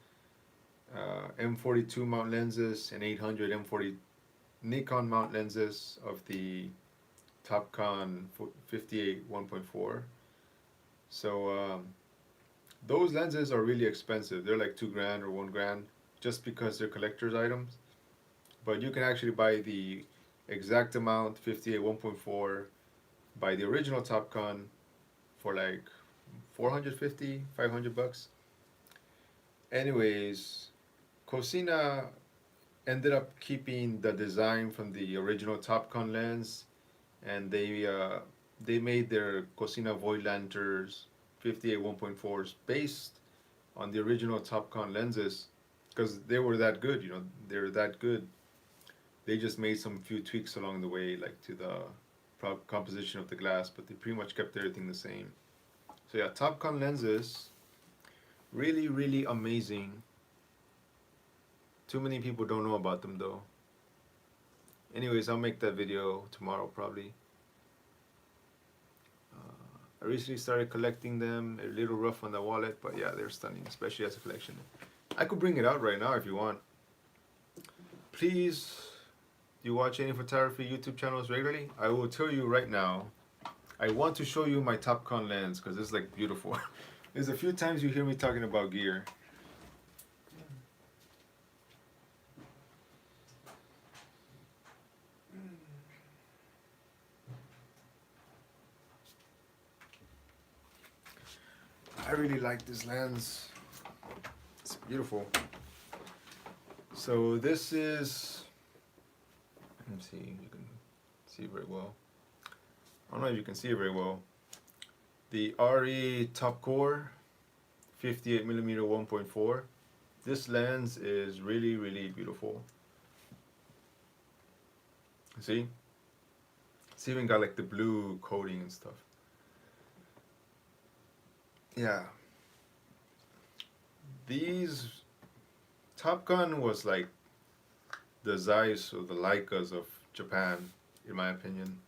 M42 mount lenses and 800 M40 Nikon mount lenses of the Topcon 58 1.4. So those lenses are really expensive. They're like $2,000 or $1,000 just because they're collector's items. But you can actually buy the exact amount 58 1.4 by the original Topcon for $450, $500. Anyways, Cosina ended up keeping the design from the original Topcon lens, and they made their Cosina Voigtlanders 58 1.4s based on the original Topcon lenses, because they were that good, they're that good. They just made some few tweaks along the way, to the composition of the glass, but they pretty much kept everything the same. So yeah, Topcon lenses, really, really amazing. Too many people don't know about them though. Anyways, I'll make that video tomorrow probably. I recently started collecting them. A little rough on the wallet, but yeah, they're stunning, especially as a collection. I could bring it out right now if you want. Please, do you watch any photography YouTube channels regularly? I will tell you right now, I want to show you my Topcon lens because it's beautiful. There's a few times you hear me talking about gear. I really like this lens. It's beautiful. So this is, let me see, you can see it very well. I don't know if you can see it very well. The RE Top Core 58mm 1.4. This lens is really, really beautiful. See? It's even got like the blue coating and stuff. Yeah. These Top Gun was like the Zeiss or the Leicas of Japan, in my opinion.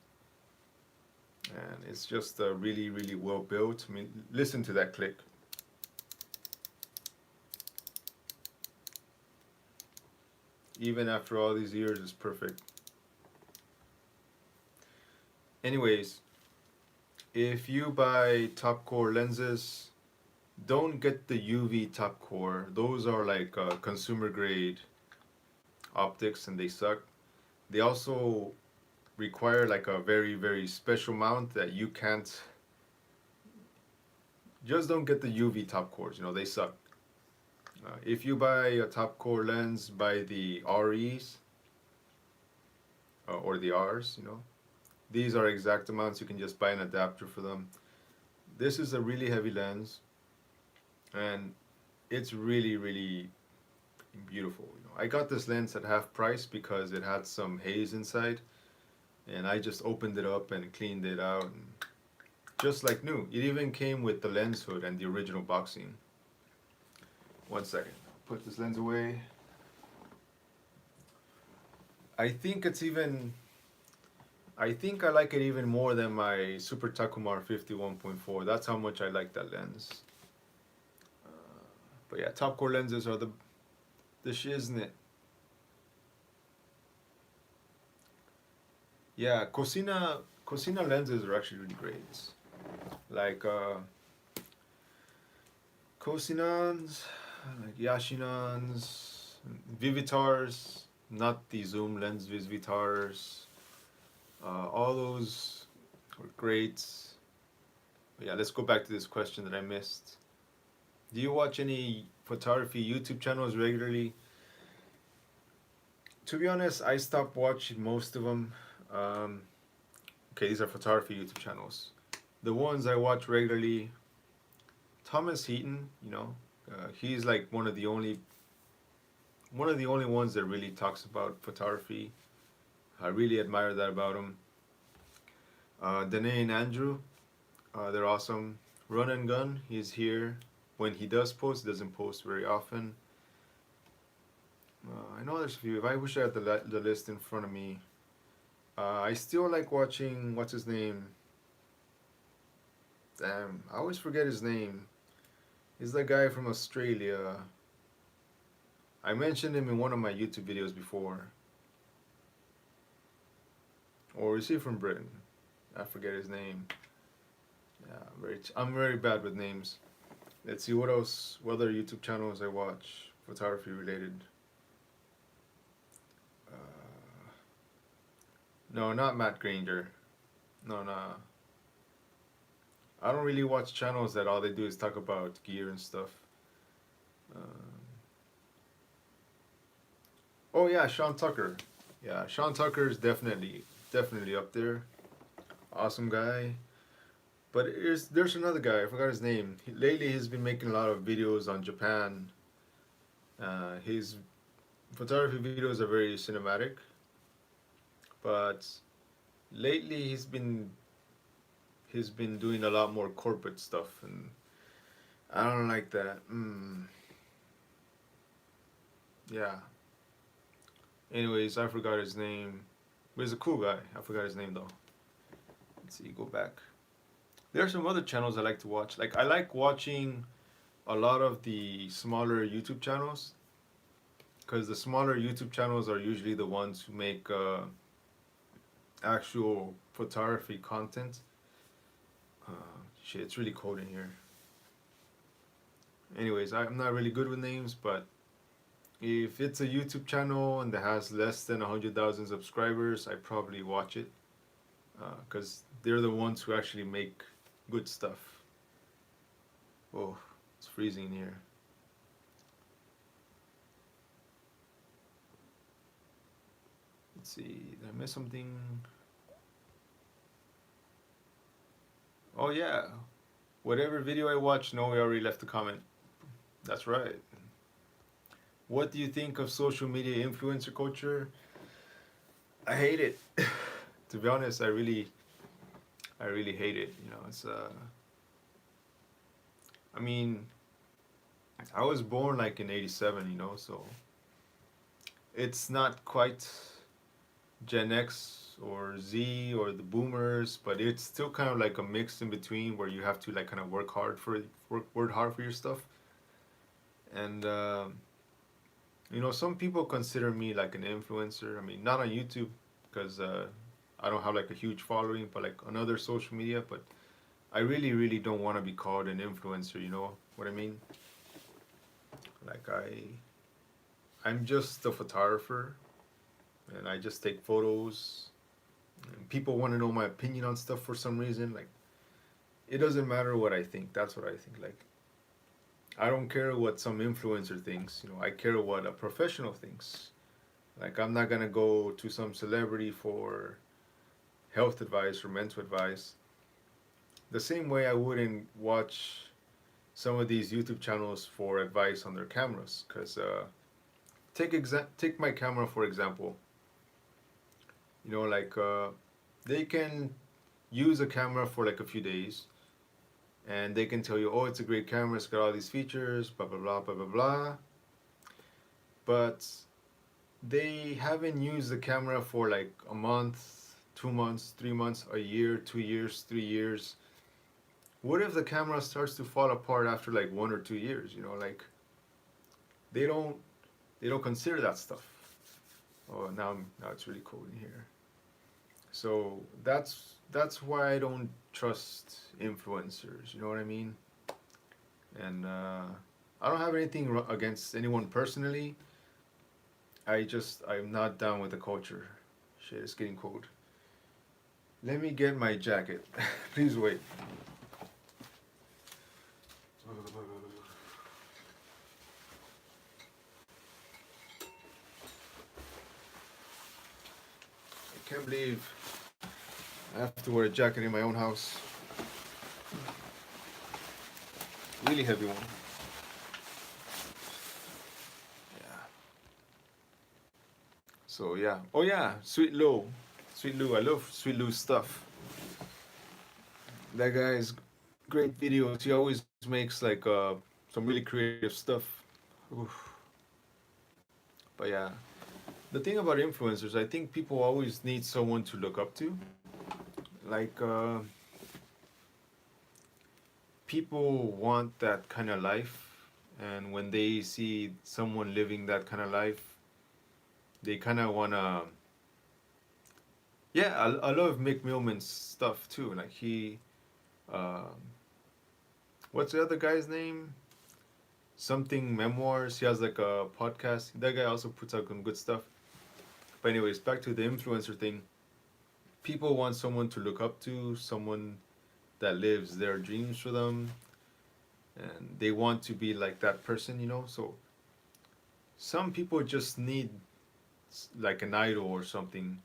And it's just really, really well built. I mean, listen to that click. Even after all these years, it's perfect. Anyways, if you buy top core lenses, don't get the UV top core. Those are like consumer grade optics and they suck. They also require like a very, very special mount that you can't. Just don't get the UV top cores, you know, they suck. If you buy a top core lens, buy the REs or the Rs, you know. These are exact amounts. You can just buy an adapter for them. This is a really heavy lens and it's really, really beautiful. You know, I got this lens at half price because it had some haze inside and I just opened it up and cleaned it out and just like new. It even came with the lens hood and the original boxing. One second, put this lens away. I think I like it even more than my Super Takumar 51.4. That's how much I like that lens. But yeah, top core lenses are the shiznit. Yeah, Cosina lenses are actually really great. Like Cosinans, like Yashinans, Vivitars, not the zoom lens Vivitars. All those were great. But yeah, let's go back to this question that I missed. Do you watch any photography YouTube channels regularly? To be honest, I stopped watching most of them. Okay, these are photography YouTube channels. The ones I watch regularly, Thomas Heaton, you know, he's like one of the only ones that really talks about photography. I really admire that about him. Danae and Andrew, they're awesome. Run and Gun, he's here. When he does post, he doesn't post very often. I know there's a few. I wish I had the list in front of me. I still like watching, what's his name? Damn, I always forget his name. He's the guy from Australia. I mentioned him in one of my YouTube videos before. Or is he from Britain? I forget his name. Yeah, I'm very bad with names. Let's see what else, what other YouTube channels I watch, photography related. No, not Matt Granger. No. I don't really watch channels that all they do is talk about gear and stuff. Oh yeah, Sean Tucker. Yeah, Sean Tucker is definitely up there. Awesome guy. But there's another guy, I forgot his name. Lately he's been making a lot of videos on Japan. His photography videos are very cinematic. But lately he's been doing a lot more corporate stuff and I don't like that. Yeah. Anyways, I forgot his name. But he's a cool guy. I forgot his name though. Let's see, go back. There are some other channels I like to watch. Like I like watching a lot of the smaller YouTube channels because the smaller YouTube channels are usually the ones who make actual photography content. Shit, it's really cold in here. Anyways, I'm not really good with names, but if it's a YouTube channel and that has less than 100,000 subscribers, I probably watch it because they're the ones who actually make good stuff. Oh, it's freezing in here. Let's see, did I miss something? Oh yeah, whatever video I watch, Noe already left a comment. That's right. What do you think of social media influencer culture? I hate it. To be honest, I really hate it. You know, it's I mean, I was born like in '87, you know, so it's not quite Gen X or Z or the boomers, but it's still kind of like a mix in between where you have to like kind of work hard for your stuff. And you know, some people consider me like an influencer. I mean, not on YouTube because I don't have like a huge following, but like on other social media. But I really don't want to be called an influencer. You know what I mean? Like I'm just a photographer, and I just take photos. And people want to know my opinion on stuff for some reason. Like it doesn't matter what I think. That's what I think. Like I don't care what some influencer thinks. You know, I care what a professional thinks. Like I'm not gonna go to some celebrity for health advice or mental advice. The same way I wouldn't watch some of these YouTube channels for advice on their cameras. Cause take my camera for example. You know, like they can use a camera for like a few days, and they can tell you, oh, it's a great camera, it's got all these features, blah blah blah blah blah blah. But they haven't used the camera for like a month, 2 months, 3 months, a year, 2 years, 3 years. What if the camera starts to fall apart after like 1 or 2 years? You know, like they don't they don't consider that stuff. Oh, now it's really cold in here. So that's why I don't trust influencers. You know what I mean? And I don't have anything against anyone personally. I'm not down with the culture. Shit, it's getting cold. Let me get my jacket. Please wait. I can't believe I have to wear a jacket in my own house. Really heavy one. Yeah. So yeah. Oh yeah, Sweet Lou. Sweet Lou. I love Sweet Lou's stuff. That guy is great videos. He always makes like some really creative stuff. Oof. But yeah, the thing about influencers, I think people always need someone to look up to. Like people want that kind of life, and when they see someone living that kind of life, they kind of wanna. Yeah, I love Mick Millman's stuff too. Like um, what's the other guy's name? Something memoirs. He has like a podcast. That guy also puts out some good stuff. But anyways, back to the influencer thing. People want someone to look up to, someone that lives their dreams for them, and they want to be like that person, you know. So some people just need like an idol or something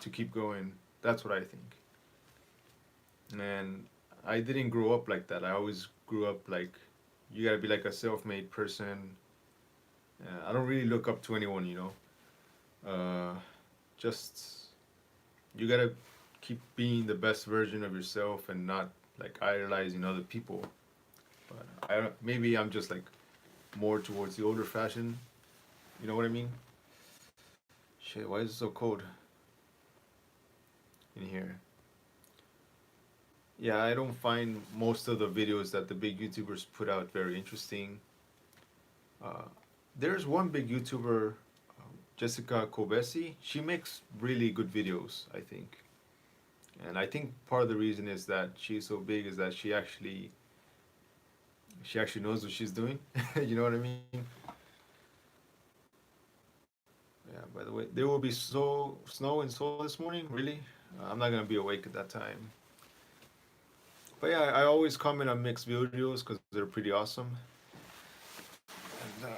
to keep going. That's what I think. And I didn't grow up like that. I always grew up like you gotta be like a self-made person. I don't really look up to anyone, you know. Just you gotta keep being the best version of yourself and not like idolizing other people. But maybe I'm just like more towards the older fashion. You know what I mean? Shit, why is it so cold in here? Yeah, I don't find most of the videos that the big YouTubers put out very interesting. Uh, there's one big YouTuber, Jessica Kobesi. She makes really good videos, I think. And I think part of the reason is that she's so big is that she actually knows what she's doing. You know what I mean? Yeah. By the way, there will be snow in Seoul this morning. Really? I'm not gonna be awake at that time. But yeah, I always comment on mixed videos because that are pretty awesome. And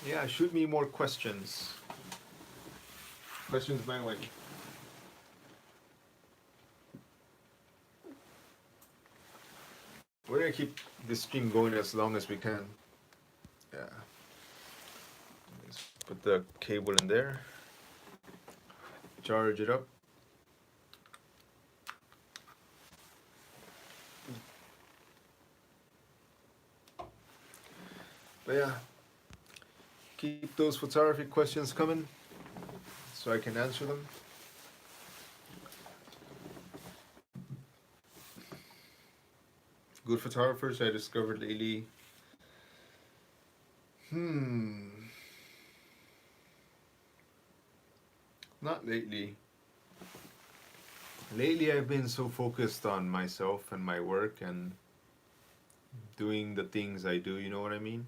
yeah, shoot me more questions. Questions my way. We're gonna keep this stream going as long as we can. Yeah. Let's put the cable in there. Charge it up. But yeah, keep those photography questions coming so I can answer them. Good photographers I discovered lately. Not lately. Lately I've been so focused on myself and my work and doing the things I do, you know what I mean?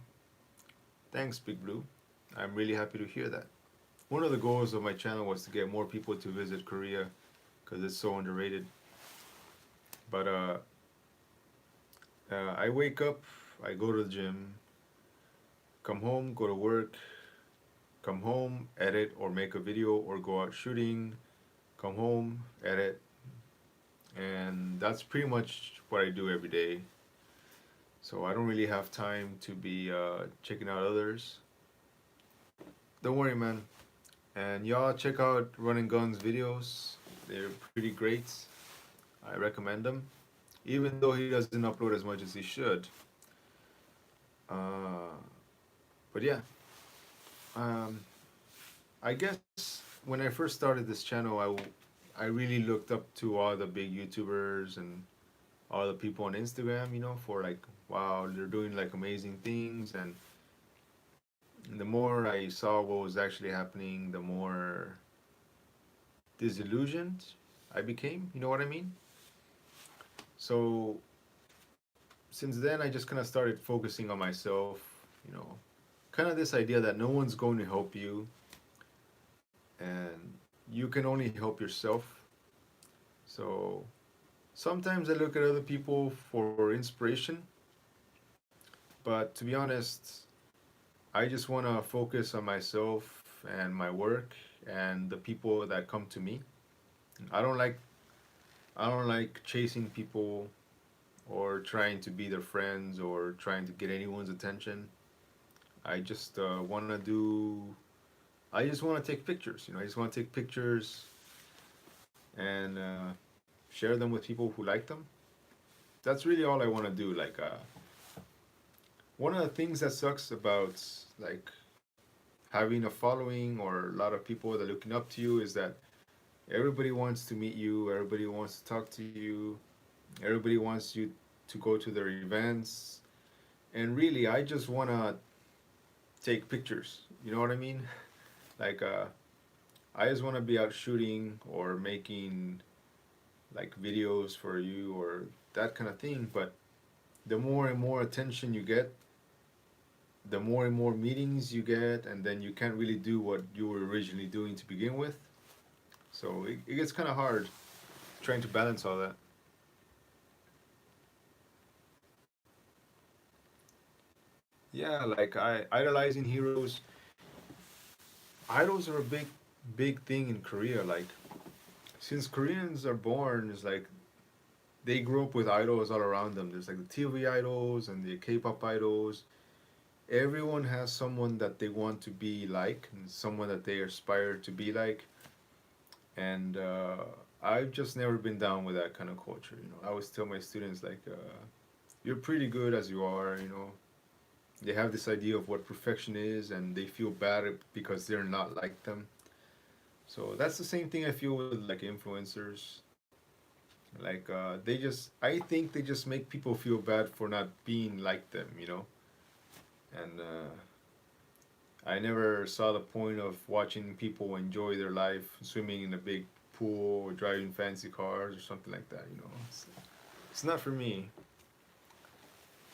Thanks, Big Blue. I'm really happy to hear that. One of the goals of my channel was to get more people to visit Korea because it's so underrated. But I wake up, I go to the gym, come home, go to work, come home, edit or make a video or go out shooting, come home, edit, and that's pretty much what I do every day. So I don't really have time to be checking out others. Don't worry, man. And y'all check out Running Guns videos. They're pretty great. I recommend them. Even though he doesn't upload as much as he should. But yeah. I guess when I first started this channel, I really looked up to all the big YouTubers and all the people on Instagram, you know, for like, wow, they're doing like amazing things. And the more I saw what was actually happening, the more disillusioned I became, you know what I mean? So since then I just kind of started focusing on myself, you know, kind of this idea that no one's going to help you and you can only help yourself. So sometimes I look at other people for inspiration, but to be honest, I just want to focus on myself and my work and the people that come to me. I don't like chasing people or trying to be their friends or trying to get anyone's attention. I just want to take pictures, you know. I just want to take pictures and share them with people who like them. That's really all I want to do. Like one of the things that sucks about like having a following or a lot of people that are looking up to you is that everybody wants to meet you, everybody wants to talk to you, everybody wants you to go to their events, and really I just want to take pictures, you know what I mean? Like I just want to be out shooting or making like videos for you or that kind of thing. But the more and more attention you get, the more and more meetings you get, and then you can't really do what you were originally doing to begin with. So it gets kind of hard trying to balance all that. Yeah, like idolizing heroes. Idols are a big thing in Korea. Like since Koreans are born, it's like they grew up with idols all around them. There's like the TV idols and the K-pop idols. Everyone has someone that they want to be like and someone that they aspire to be like. And I've just never been down with that kind of culture. You know, I always tell my students like, you're pretty good as you are. You know, they have this idea of what perfection is, and they feel bad because they're not like them. So that's the same thing I feel with like influencers. Like I think they just make people feel bad for not being like them. You know, and I never saw the point of watching people enjoy their life, swimming in a big pool or driving fancy cars or something like that. You know, it's not for me.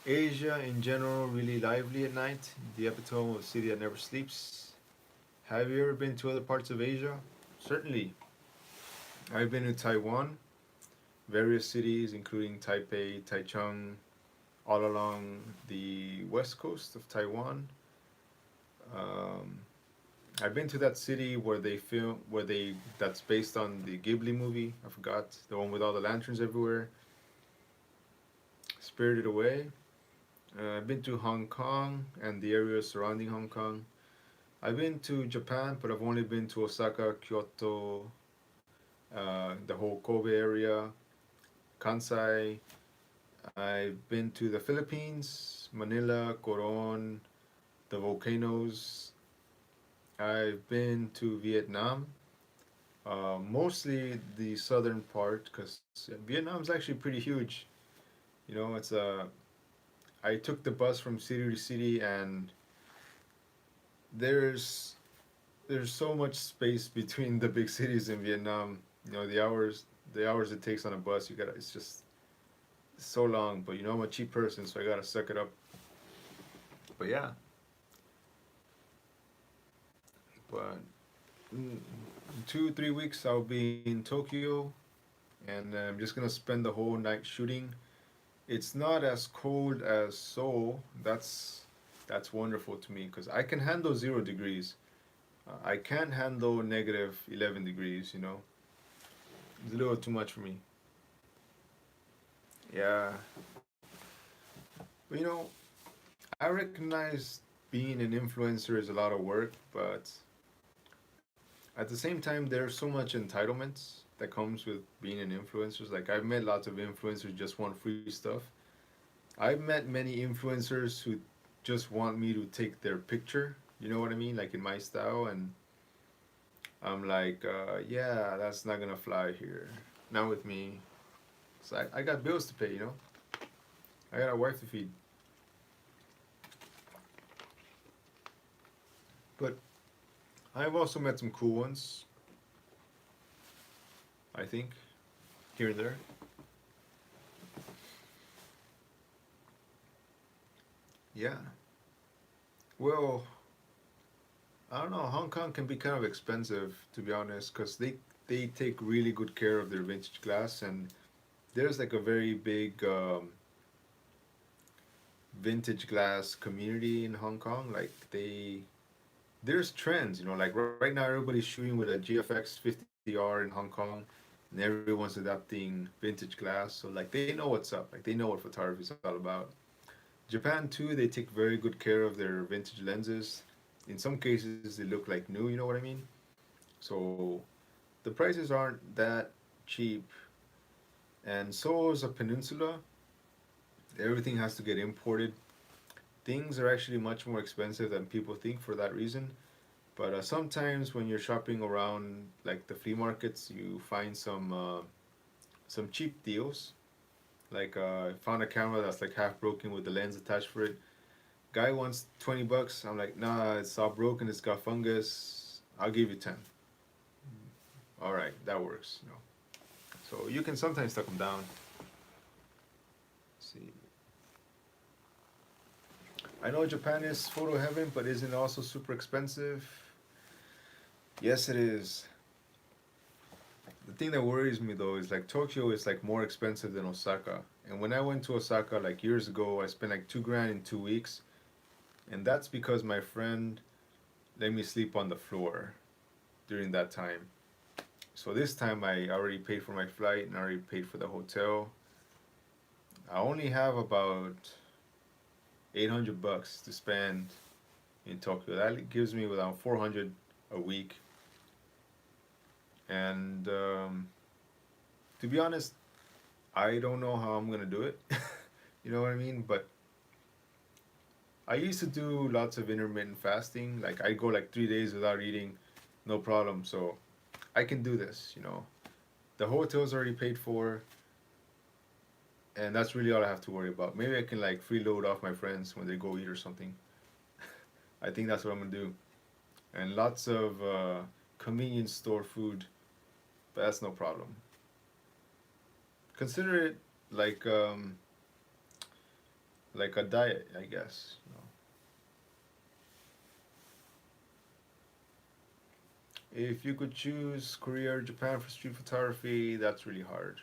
Asia in general really lively at night, the epitome of a city that never sleeps. Have you ever been to other parts of Asia? Certainly. I've been to Taiwan, various cities including Taipei, Taichung, all along the west coast of Taiwan. Um, I've been to that city where they film, where they that's based on the Ghibli movie. I forgot the one with all the lanterns everywhere. Spirited Away. I've been to Hong Kong and the areas surrounding Hong Kong. I've been to Japan, but I've only been to Osaka, Kyoto, the whole Kobe area, Kansai. I've been to the Philippines, Manila, Coron, the volcanoes. I've been to Vietnam, mostly the southern part, because Vietnam's actually pretty huge. You know, I took the bus from city to city, and there's there's so much space between the big cities in Vietnam. You know, the hours it takes on a bus, you gotta it's just so long. But you know, I'm a cheap person, so I gotta suck it up. But yeah, but in 2 3 weeks I'll be in Tokyo, and I'm just gonna spend the whole night shooting. It's not as cold as Seoul. That's wonderful to me because I can handle 0 degrees. I can't handle negative 11 degrees. You know, it's a little too much for me. Yeah, but you know, I recognize being an influencer is a lot of work, but at the same time, there's so much entitlements that comes with being an influencer. Like I've met lots of influencers who just want free stuff. I've met many influencers who just want me to take their picture. You know what I mean? Like in my style, and I'm like, yeah, that's not gonna fly here. Not with me. So I got bills to pay. You know, I got a wife to feed. But I've also met some cool ones. I think here and there. Yeah. Well, I don't know. Hong Kong can be kind of expensive, to be honest, because they take really good care of their vintage glass, and there's like a very big vintage glass community in Hong Kong. Like there's trends, you know. Like right now, everybody's shooting with a GFX 50R in Hong Kong, and everyone's adopting vintage glass. So like they know what's up. Like they know what photography is all about. Japan too, they take very good care of their vintage lenses. In some cases, they look like new. You know what I mean? So the prices aren't that cheap. And so is a peninsula. Everything has to get imported. Things are actually much more expensive than people think for that reason. But sometimes when you're shopping around like the flea markets, you find some cheap deals. Like I found a camera that's like half broken with the lens attached for it. Guy wants 20 bucks. I'm like, nah, it's all broken. It's got fungus. I'll give you 10. All right, that works. You know, so you can sometimes tuck them down. Let's see, I know Japan is photo heaven, but isn't it also super expensive? Yes, it is. The thing that worries me though is like Tokyo is like more expensive than Osaka. And when I went to Osaka like years ago, I spent like 2 grand in 2 weeks, and that's because my friend let me sleep on the floor during that time. So this time I already paid for my flight and I already paid for the hotel. I only have about 800 bucks to spend in Tokyo. That gives me around 400 a week. And to be honest, I don't know how I'm gonna do it. You know what I mean? But I used to do lots of intermittent fasting. Like I go like 3 days without eating, no problem. So I can do this. You know, the hotel's already paid for, and that's really all I have to worry about. Maybe I can like freeload off my friends when they go eat or something. I think that's what I'm gonna do. And lots of convenience store food, but that's no problem. Consider it like um, like a diet, I guess. You know, if you could choose Korea or Japan for street photography, that's really hard.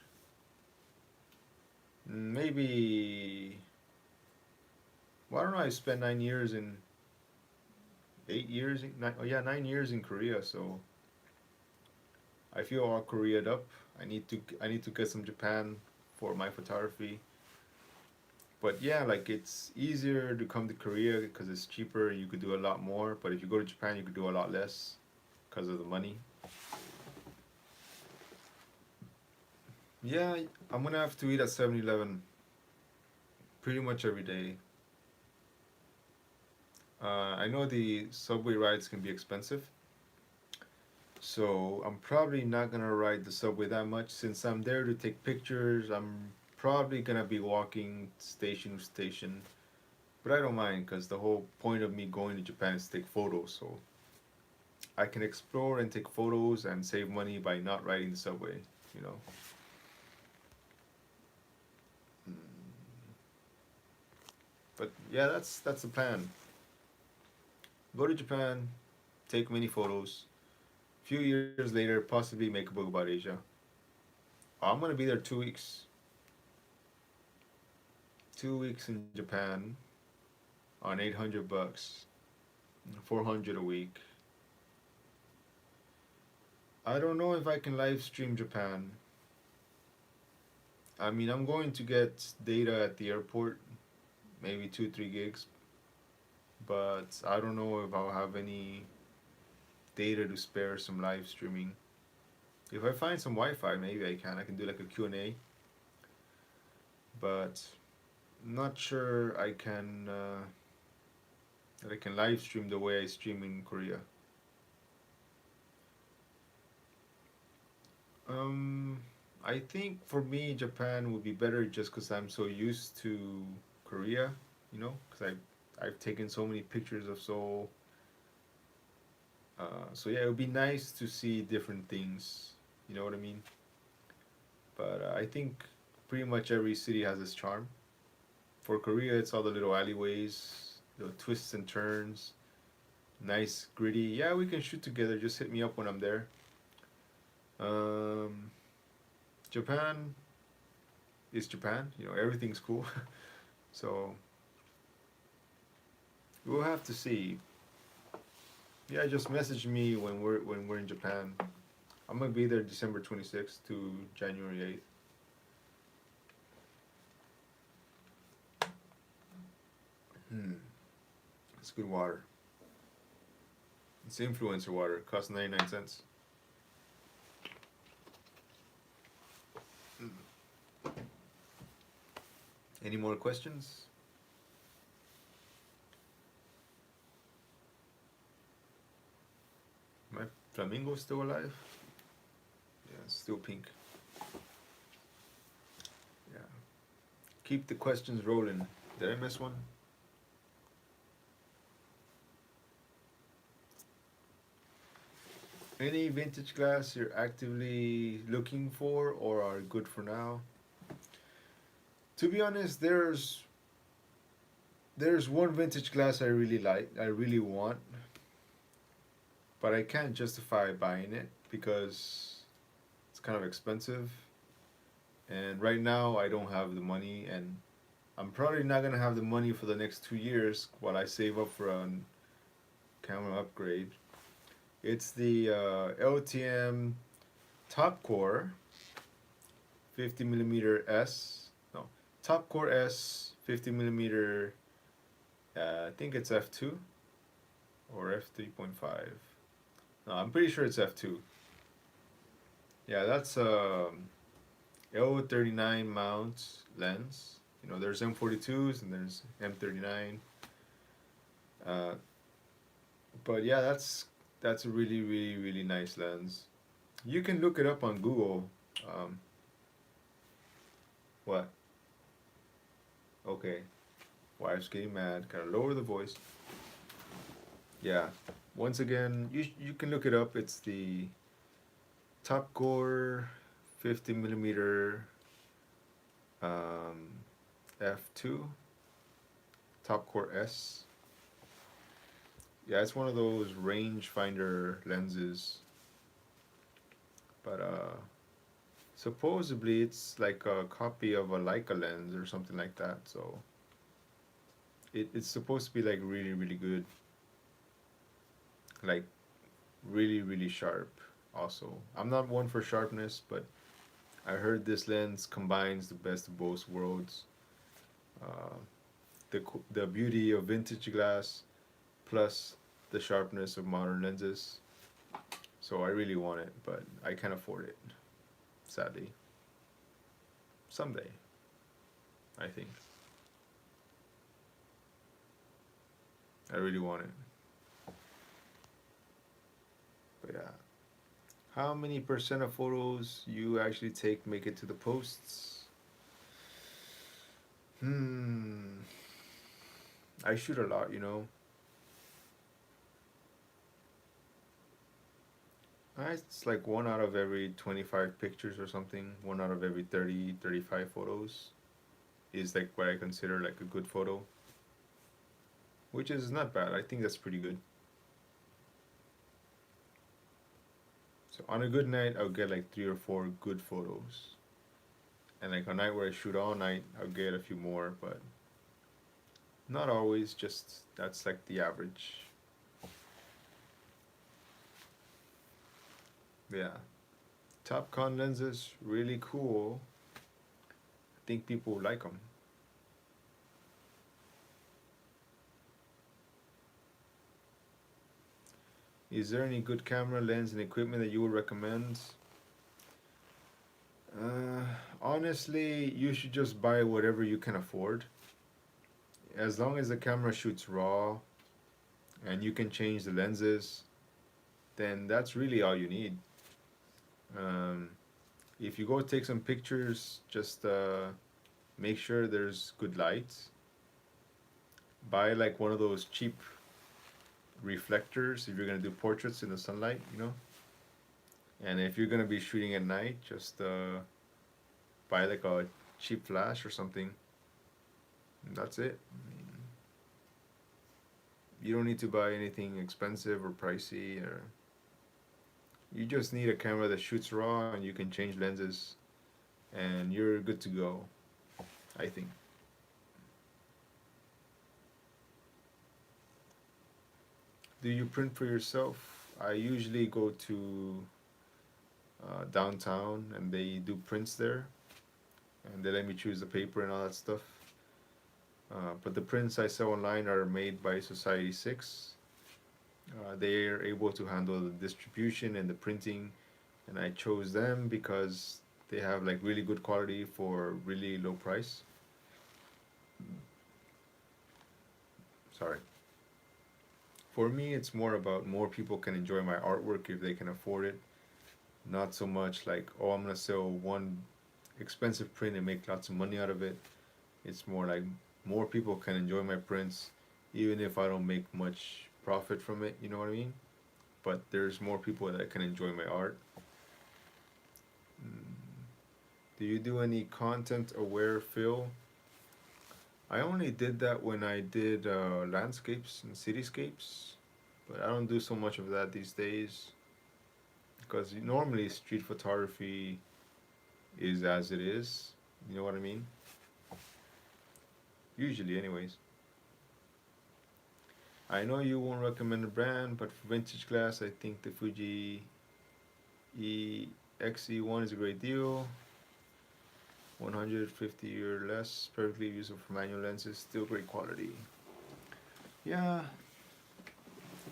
Maybe Well, I don't know. I spent 9 years in 8 years. Oh yeah, 9 years in Korea. So I feel all Korea'd up. I need to get some Japan for my photography. But yeah, like it's easier to come to Korea because it's cheaper and you could do a lot more. But if you go to Japan, you could do a lot less because of the money. Yeah, I'm gonna have to eat at 7-Eleven pretty much every day. I know the subway rides can be expensive, so I'm probably not gonna ride the subway that much since I'm there to take pictures. I'm probably gonna be walking station to station, but I don't mind because the whole point of me going to Japan is to take photos, so I can explore and take photos and save money by not riding the subway, you know. Mm. But yeah, that's the plan. Go to Japan, take many photos. Few years later, possibly make a book about Asia. I'm gonna be there 2 weeks. 2 weeks in Japan on $800, 400 a week. I don't know if I can live stream Japan. I mean, I'm going to get data at the airport, maybe 2 3 gigs, but I don't know if I'll have any data to spare some live streaming. If I find some Wi-Fi, maybe I can. I can do like a Q&A, but I'm not sure I can that I can live stream the way I stream in Korea. Um, I think for me, Japan would be better just because I'm so used to Korea, because I've taken so many pictures of Seoul. So yeah, it would be nice to see different things. You know what I mean? But I think pretty much every city has its charm. For Korea, it's all the little alleyways, the twists and turns, nice, gritty. Yeah, we can shoot together. Just hit me up when I'm there. Um, Japan is Japan. Everything's cool. So we'll have to see. Yeah, just message me when we're in Japan. I'm gonna be there December 26th to January 8th. It's good water. It's influencer water. It costs 99 cents. Any more questions? My flamingo still alive? Yeah, it's still pink. Yeah. Keep the questions rolling. Did I miss one? Any vintage glass you're actively looking for or are good for now? To be honest, there's one vintage glass I really like, I really want, but I can't justify buying it because it's kind of expensive. And right now I don't have the money, and I'm probably not gonna have the money for the next 2 years while I save up for a camera upgrade. It's the LTM Top Core 50 millimeter S. No, Top Core S 50 millimeter. I think it's f2 or f3.5. No, I'm pretty sure it's f2. Yeah, that's L39 mount lens. There's M42s and there's M39. Uh, but yeah, that's a really, really, really nice lens. You can look it up on Google. Um, what? Okay. Wife's getting mad. Gotta lower the voice. Yeah. Once again, you can look it up. It's the Top Core 50 millimeter um, f2 Top Core S. Yeah, it's one of those rangefinder lenses, but supposedly it's like a copy of a Leica lens or something like that. So it's supposed to be like really really good, like really really sharp. Also, I'm not one for sharpness, but I heard this lens combines the best of both worlds. Uh, the beauty of vintage glass plus the sharpness of modern lenses. So I really want it, but I can't afford it, sadly. Someday, I think. I really want it. But yeah. How many percent of photos you actually take make it to the posts? I shoot a lot, you know. It's like one out of every 25 pictures or something. One out of every 30, 35 photos is like what I consider like a good photo. Which is not bad. I think that's pretty good. So on a good night, I'll get like 3 or 4 good photos. And like a night where I shoot all night, I'll get a few more, but not always, just that's like the average. Yeah. Top con lenses, really cool. I think people like them. Is there any good camera, lens, and equipment that you would recommend? Honestly, you should just buy whatever you can afford. As long as the camera shoots raw and you can change the lenses, then that's really all you need. Um, if you go take some pictures, just make sure there's good light. Buy like one of those cheap reflectors if you're gonna do portraits in the sunlight, you know. And if you're gonna be shooting at night, just buy like a cheap flash or something. And that's it. You don't need to buy anything expensive or pricey, or you just need a camera that shoots raw and you can change lenses, and you're good to go, I think. Do you print for yourself? I usually go to downtown and they do prints there, and they let me choose the paper and all that stuff. But the prints I sell online are made by Society 6. They are able to handle the distribution and the printing, and I chose them because they have like really good quality for really low price. Sorry. For me, it's more about more people can enjoy my artwork if they can afford it. Not so much like, oh, I'm gonna sell one expensive print and make lots of money out of it. It's more like more people can enjoy my prints, even if I don't make much profit from it. You know what I mean? But there's more people that can enjoy my art. Do you do any content aware fill? I only did that when I did landscapes and cityscapes, but I don't do so much of that these days because normally street photography is as it is. You know what I mean? Usually, anyways. I know you won't recommend a brand, but for vintage glass, I think the Fuji XE1 is a great deal. 150 or less, perfectly usable for manual lenses, still great quality. Yeah,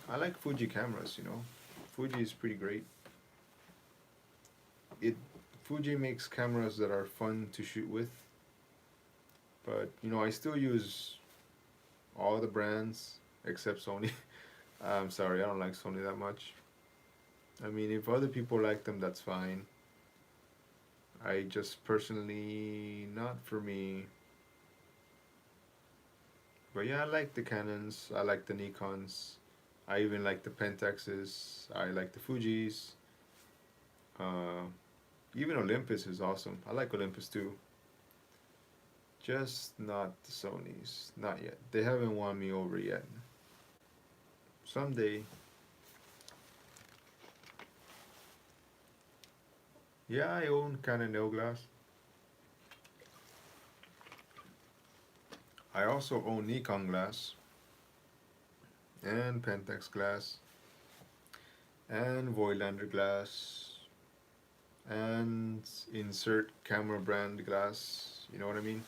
I like Fuji cameras, you know. Fuji is pretty great. Fuji makes cameras that are fun to shoot with. But, you know, I still use all the brands except Sony. I'm sorry, I don't like Sony that much. I mean, if other people like them, that's fine. I just personally, not for me. But yeah, I like the Canons, I like the Nikons, I even like the Pentaxes, I like the Fujis. Uh, Even Olympus is awesome. I like Olympus too. Just not the Sonys. Not yet. They haven't won me over yet. Someday. Yeah, I own Canon Noealz. I I also own Nikon glass and Pentax glass and Voigtlander glass and insert camera brand glass. You know what I mean?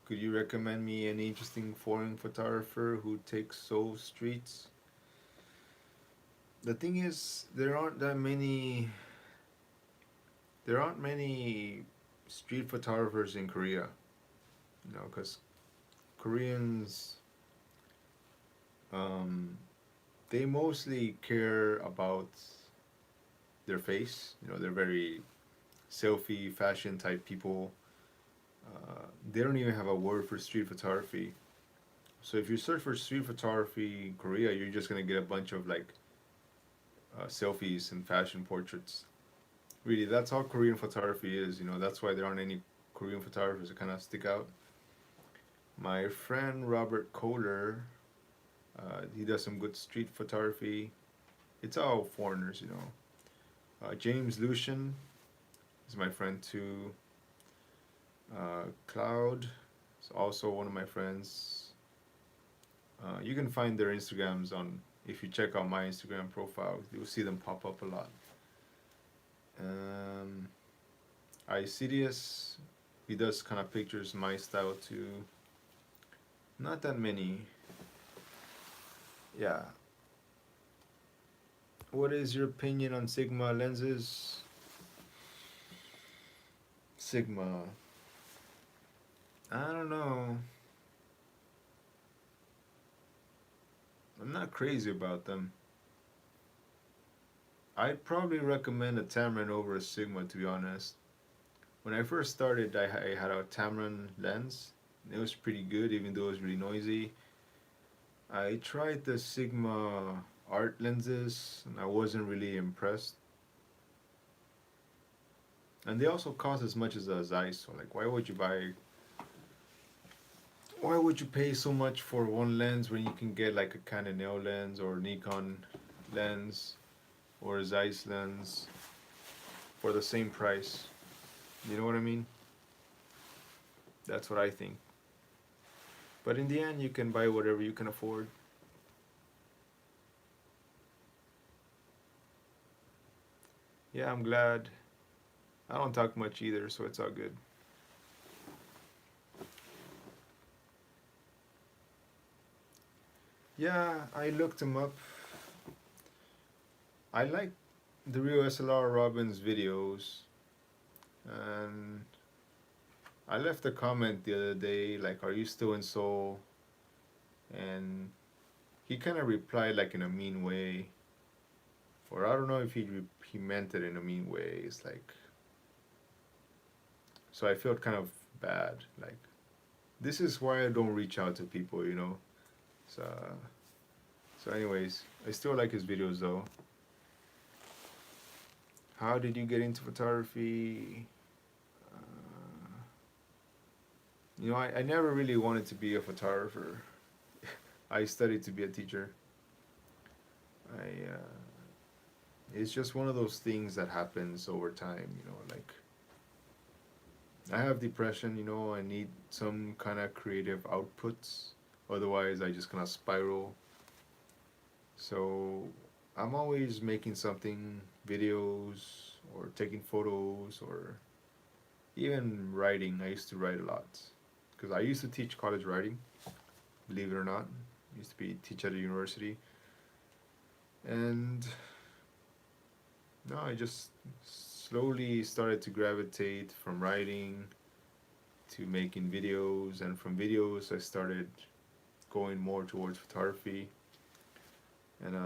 Could you recommend me an interesting foreign photographer who takes Seoul streets? The thing is, there aren't many street photographers in Korea, you know, because Koreans, they mostly care about their face. You know, they're very selfie, fashion type people. They don't even have a word for street photography. So if you search for street photography in Korea, you're just gonna get a bunch of like selfies and fashion portraits. Really, that's how Korean photography is. You know, that's why there aren't any Korean photographers that kind of stick out. My friend Robert Kohler, he does some good street photography. It's all foreigners, you know. James Lucian is my friend too. Cloud is also one of my friends. You can find their Instagrams on, if you check out my Instagram profile, you'll see them pop up a lot. Isidious, he does kind of pictures my style too. Not that many. Yeah. What is your opinion on Sigma lenses? Sigma. I don't know. I'm not crazy about them. I'd probably recommend a Tamron over a Sigma, to be honest. When I first started, I had a Tamron lens. It was pretty good, even though it was really noisy. I tried the Sigma art lenses, and I wasn't really impressed. And they also cost as much as a Zeiss, so like, why would you pay so much for one lens when you can get like a Canon EL lens or Nikon lens or a Zeiss lens for the same price? You know what I mean? That's what I think. But in the end, you can buy whatever you can afford. Yeah, I'm glad. I don't talk much either, so it's all good. Yeah, I looked him up. I like the real SLR Robbins videos, and I left a comment the other day like, "Are you still in Seoul?" And he kind of replied like in a mean way, or I don't know if he meant it in a mean way. It's like, so I felt kind of bad. Like, this is why I don't reach out to people, you know. So anyways, I still like his videos though. How did you get into photography? You know, I never really wanted to be a photographer. I studied to be a teacher. It's just one of those things that happens over time, you know, like I have depression, you know, I need some kind of creative outputs. Otherwise, I just kind of spiral. So I'm always making something, videos, or taking photos, or even writing. I used to write a lot. Because I used to teach college writing, believe it or not. I used to teach at a university. And no, I just slowly started to gravitate from writing to making videos, and from videos I started going more towards photography. And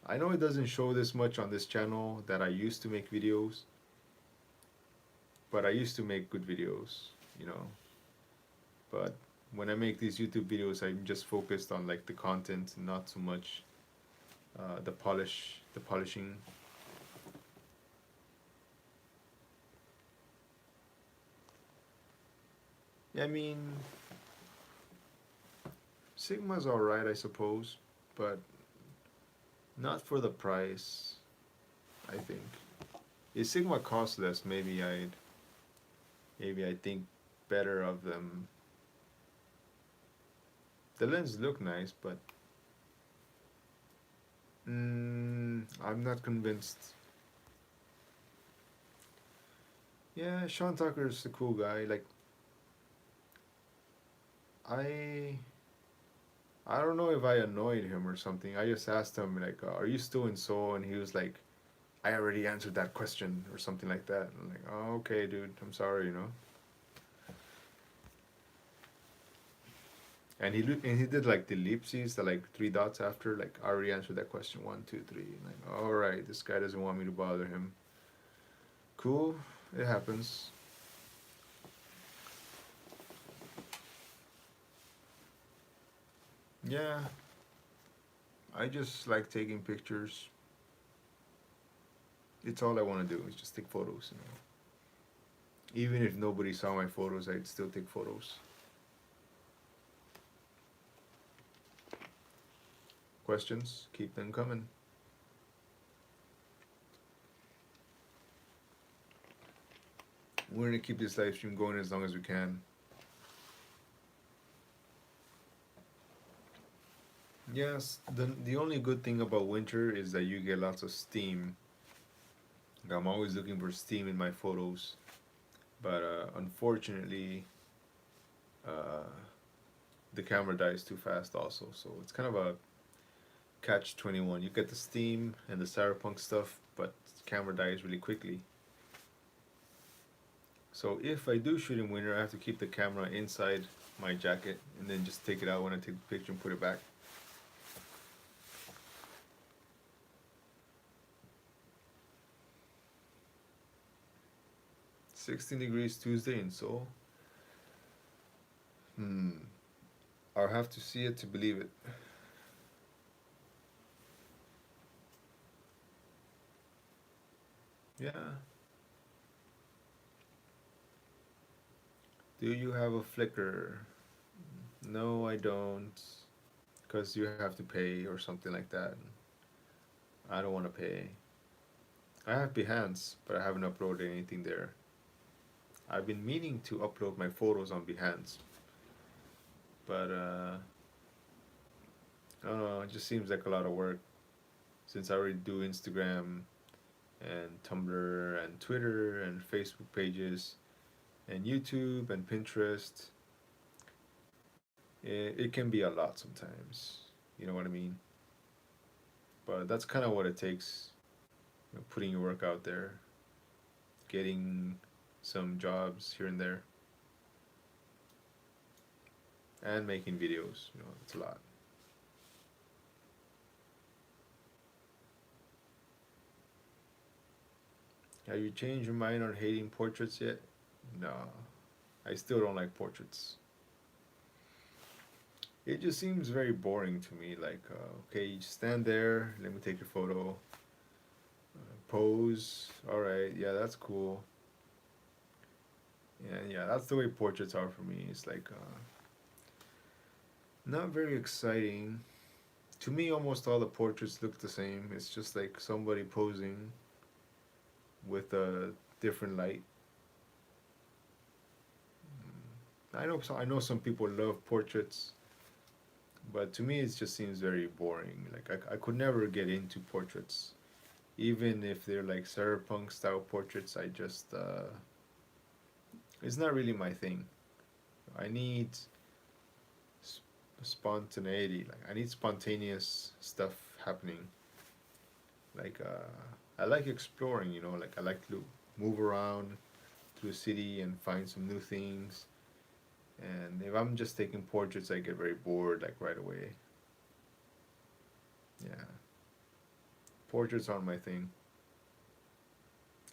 I know it doesn't show this much on this channel that I used to make videos, but I used to make good videos, you know. But when I make these YouTube videos, I'm just focused on like the content, not so much the polishing. I mean, Sigma's alright, I suppose, but not for the price. I think. If Sigma costs less, maybe I think better of them. The lenses look nice, but I'm not convinced. Yeah, Sean Tucker's a cool guy. Like I I don't know if I annoyed him or something. I just asked him like, "Are you still in Seoul?" And he was like, "I already answered that question" or something like that. And I'm like, "Oh, okay, dude. I'm sorry, you know." And he did like the ellipses, the like three dots after like I already answered that question one, two, three. And like, all right, this guy doesn't want me to bother him. Cool, it happens. Yeah, I just like taking pictures. It's all I want to do is just take photos, you know. Even if nobody saw my photos, I'd still take photos. Questions? Keep them coming. We're gonna keep this live stream going as long as we can. Yes, the only good thing about winter is that you get lots of steam. I'm always looking for steam in my photos, but unfortunately, uh, the camera dies too fast also. So it's kind of a catch 21. You get the steam and the cyberpunk stuff, but the camera dies really quickly. So if I do shoot in winter, I have to keep the camera inside my jacket and then just take it out when I take the picture and put it back. $16 Tuesday in Seoul. I'll have to see it to believe it. Yeah. Do you have a Flickr? No, I don't. Because you have to pay or something like that. I don't want to pay. I have Behance, but I haven't uploaded anything there. I've been meaning to upload my photos on Behance, but I don't know. It just seems like a lot of work since I already do Instagram and Tumblr and Twitter and Facebook pages and YouTube and Pinterest. It can be a lot sometimes. You know what I mean? But that's kind of what it takes. You know, putting your work out there, getting some jobs here and there, and making videos. You know, it's a lot. Have you changed your mind on hating portraits yet? No, I still don't like portraits. It just seems very boring to me. Like, okay, you just stand there, let me take your photo, pose. All right, yeah, that's cool. And yeah, that's the way portraits are for me. It's like not very exciting. To me, almost all the portraits look the same. It's just like somebody posing with a different light. I know some people love portraits, but to me, it just seems very boring. Like I could never get into portraits, even if they're like cyberpunk style portraits. It's not really my thing. I need spontaneity. Like I need spontaneous stuff happening. Like I like exploring. You know, like I like to move around through the city and find some new things. And if I'm just taking portraits, I get very bored like right away. Yeah, portraits aren't my thing,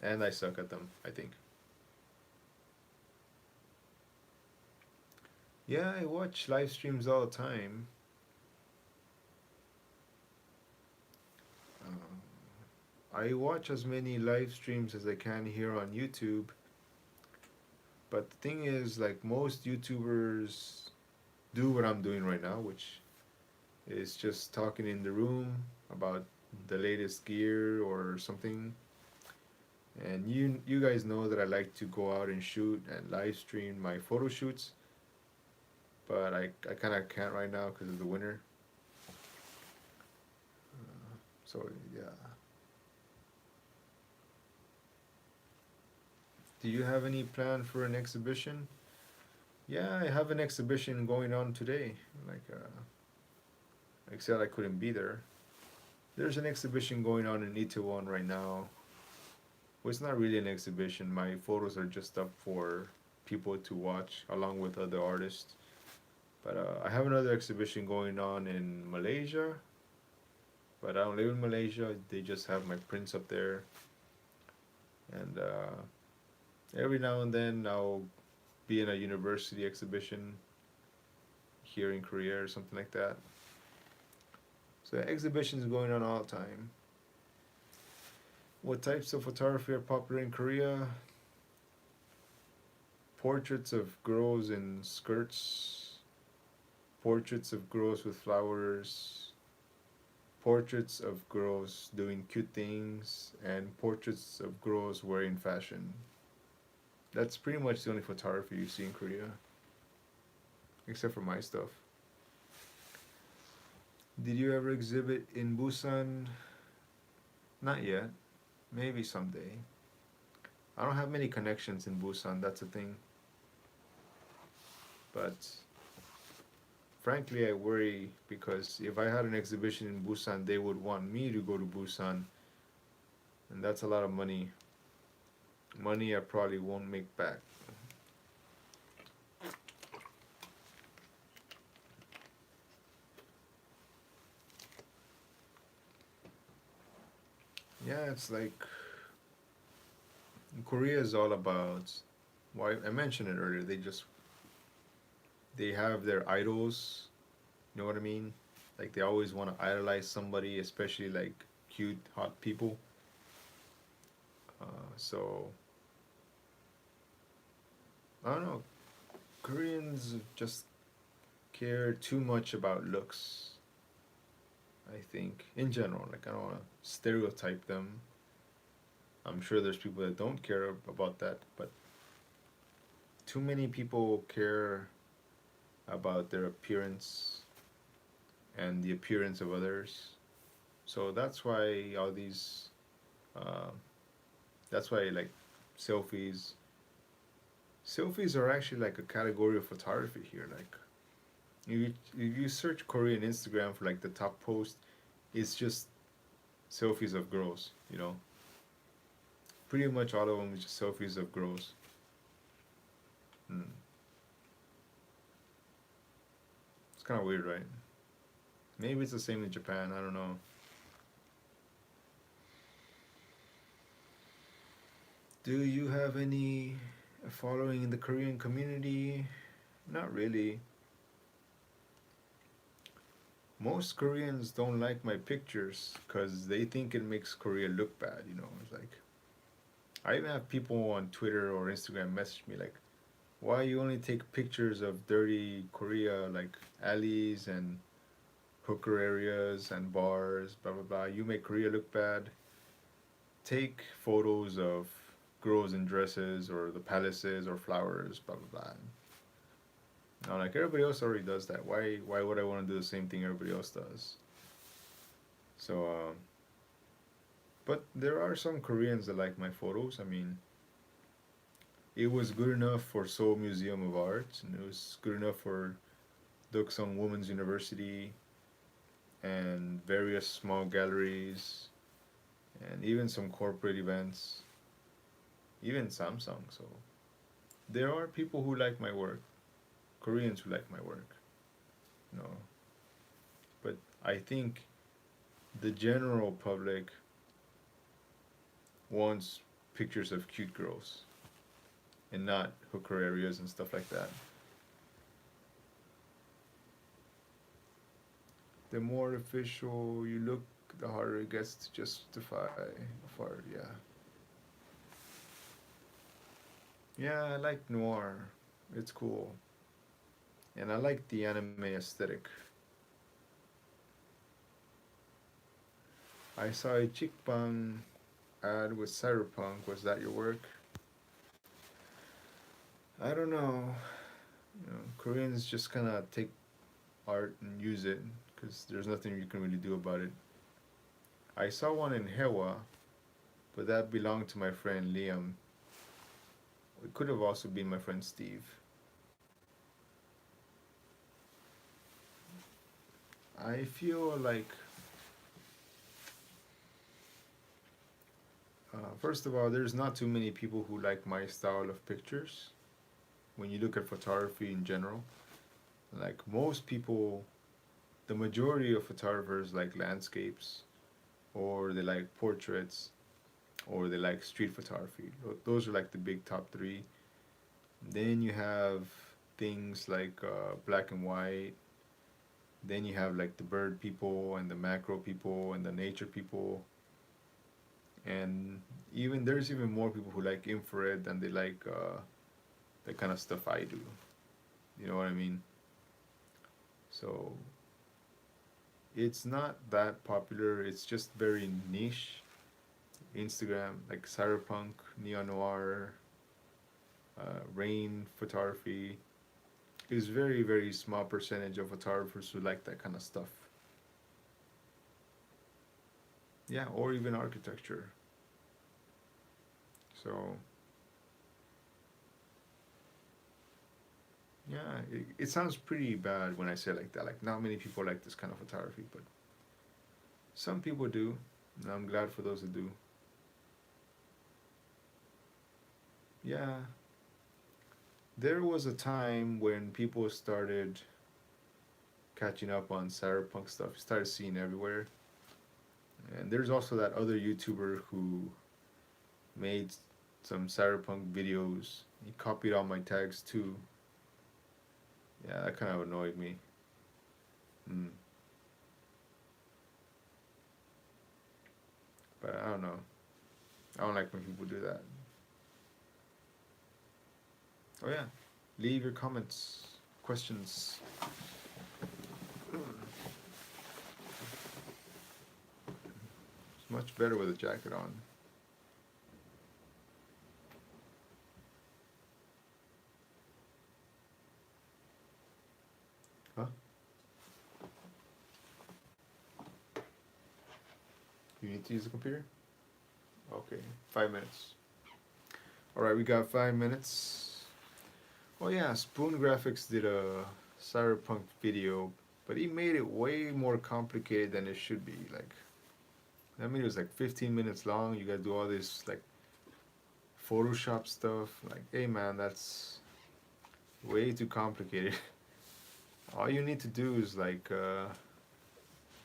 and I suck at them. I think. Yeah, I watch live streams all the time. I watch as many live streams as I can here on YouTube. But the thing is, like most YouTubers do what I'm doing right now, which is just talking in the room about the latest gear or something. And you guys know that I like to go out and shoot and live stream my photo shoots, but I kind of can't right now because of the winter. So yeah. Do you have any plan for an exhibition? Yeah, I have an exhibition going on today. Like I said, I couldn't be there. There's an exhibition going on in Itaewon right now. Well, it's not really an exhibition. My photos are just up for people to watch along with other artists. But I have another exhibition going on in Malaysia. But I don't live in Malaysia. They just have my prints up there. And every now and then I'll be in a university exhibition here in Korea or something like that. So exhibitions going on all the time. What types of photography are popular in Korea? Portraits of girls in skirts, portraits of girls with flowers, portraits of girls doing cute things, and portraits of girls wearing fashion. That's pretty much the only photography you see in Korea, except for my stuff. Did you ever exhibit in Busan? Not yet. Maybe someday. I don't have many connections in Busan, that's the thing. But frankly, I worry because if I had an exhibition in Busan, they would want me to go to Busan, and that's a lot of money. Money I probably won't make back. Yeah, it's like Korea is all about. Well, I mentioned it earlier. They have their idols. You know what I mean? Like they always want to idolize somebody, especially like cute, hot people. So I don't know. Koreans just care too much about looks. I think in general, like I don't want to stereotype them. I'm sure there's people that don't care about that, but too many people care about their appearance and the appearance of others. So that's why all these, uh, that's why like selfies. Selfies are actually like a category of photography here. Like if you search Korean Instagram for like the top post, it's just selfies of girls. You know, pretty much all of them is just selfies of girls. Hmm. It's kind of weird, right? Maybe it's the same in Japan. I don't know. Do you have any following in the Korean community? Not really. Most Koreans don't like my pictures because they think it makes Korea look bad. You know, it's like I even have people on Twitter or Instagram message me like, "Why you only take pictures of dirty Korea, like alleys and hooker areas and bars, blah blah blah. You make Korea look bad. Take photos of girls in dresses or the palaces or flowers, blah blah blah." Now, like everybody else already does that. Why would I want to do the same thing everybody else does? So, but there are some Koreans that like my photos. I mean, it was good enough for Seoul Museum of Art, and it was good enough for Deokseong Women's University, and various small galleries, and even some corporate events, even Samsung. So there are people who like my work, Koreans who like my work, you know. But I think the general public wants pictures of cute girls and not hooker areas and stuff like that. The more official you look, the harder it gets to justify for, yeah. Yeah, I like noir. It's cool. And I like the anime aesthetic. I saw a chickbang ad with cyberpunk. Was that your work? I don't know. Koreans just kind of take art and use it because there's nothing you can really do about it. I saw one in Hewa, but that belonged to my friend Liam. It could have also been my friend Steve. I feel like, first of all, there's not too many people who like my style of pictures. When you look at photography in general, like most people, the majority of photographers like landscapes, or they like portraits, or they like street photography. Those are like the big top three. Then you have things like black and white. Then you have like the bird people and the macro people and the nature people. And even there's even more people who like infrared than they like the kind of stuff I do. You know what I mean? So it's not that popular. It's just very niche. Instagram, like cyberpunk, neo noir, rain photography, is very very small percentage of photographers who like that kind of stuff. Yeah, or even architecture. So yeah, it sounds pretty bad when I say it like that. Like not many people like this kind of photography, but some people do, and I'm glad for those who do. Yeah, there was a time when people started catching up on cyberpunk stuff. You started seeing everywhere. And there's also that other YouTuber who made some cyberpunk videos. He copied all my tags too. Yeah, that kind of annoyed me. Mm. But I don't know. I don't like when people do that. Oh yeah, leave your comments, questions. It's much better with a jacket on. Huh? You need to use the computer? Okay, 5 minutes. Alright, we got 5 minutes. Oh yeah, Spoon Graphics did a cyberpunk video, but he made it way more complicated than it should be. Like, I mean, it was like 15 minutes long. You gotta do all this like Photoshop stuff. Like, hey man, that's way too complicated. All you need to do is like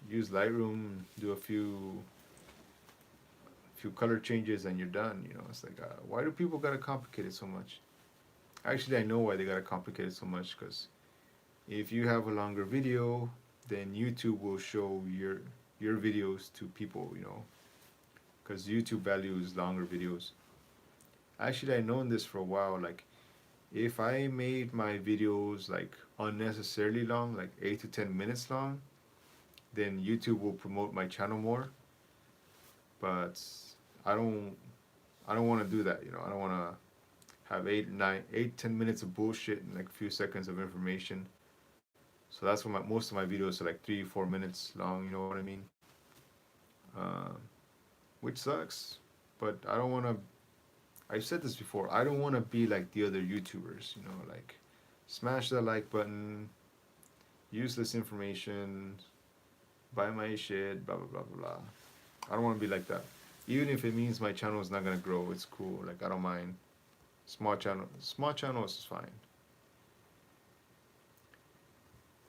use Lightroom, do a few color changes, and you're done. It's like, why do people gotta complicate it so much? Actually, I know why they gotta complicate it so much, because if you have a longer video, then YouTube will show your videos to people, because YouTube values longer videos. Actually, I've known this for a while. Like, if I made my videos like unnecessarily long, like 8 to 10 minutes long, then YouTube will promote my channel more. But I don't want to do that. I don't want to have 10 minutes of bullshit and like a few seconds of information. So that's why most of my videos are like 3 4 minutes long. You know what I mean? Uh, which sucks. But I don't want to. I've said this before. I don't want to be like the other YouTubers. Like smash that like button, useless information, buy my shit, blah blah blah blah blah. I don't want to be like that. Even if it means my channel is not gonna grow, it's cool. Like I don't mind. Small channels is fine.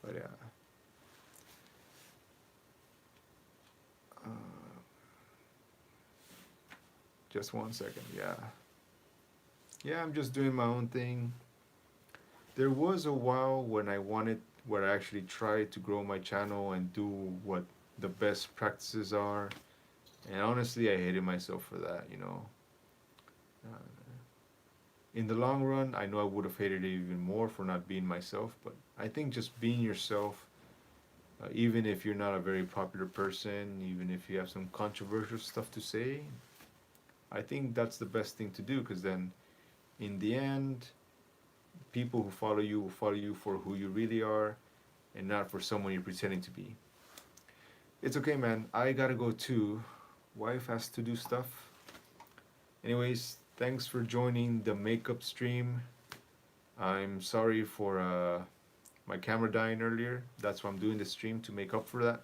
But yeah. Uh, just 1 second. Yeah. Yeah, I'm just doing my own thing. There was a while when where I actually tried to grow my channel and do what the best practices are. And honestly, I hated myself for that. Uh, in the long run, I know I would have hated it even more for not being myself. But I think just being yourself, even if you're not a very popular person, even if you have some controversial stuff to say, I think that's the best thing to do, because then in the end, people who follow you will follow you for who you really are and not for someone you're pretending to be. It's okay, man. I gotta go too. Wife has to do stuff. Anyways, thanks for joining the makeup stream. I'm sorry for my camera dying earlier. That's why I'm doing the stream, to make up for that.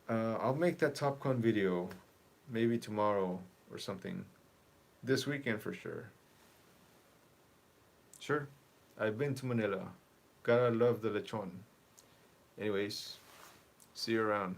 I'll make that Top Gun video maybe tomorrow or something. This weekend for sure. Sure. I've been to Manila. Gotta love the lechon. Anyways, see you around.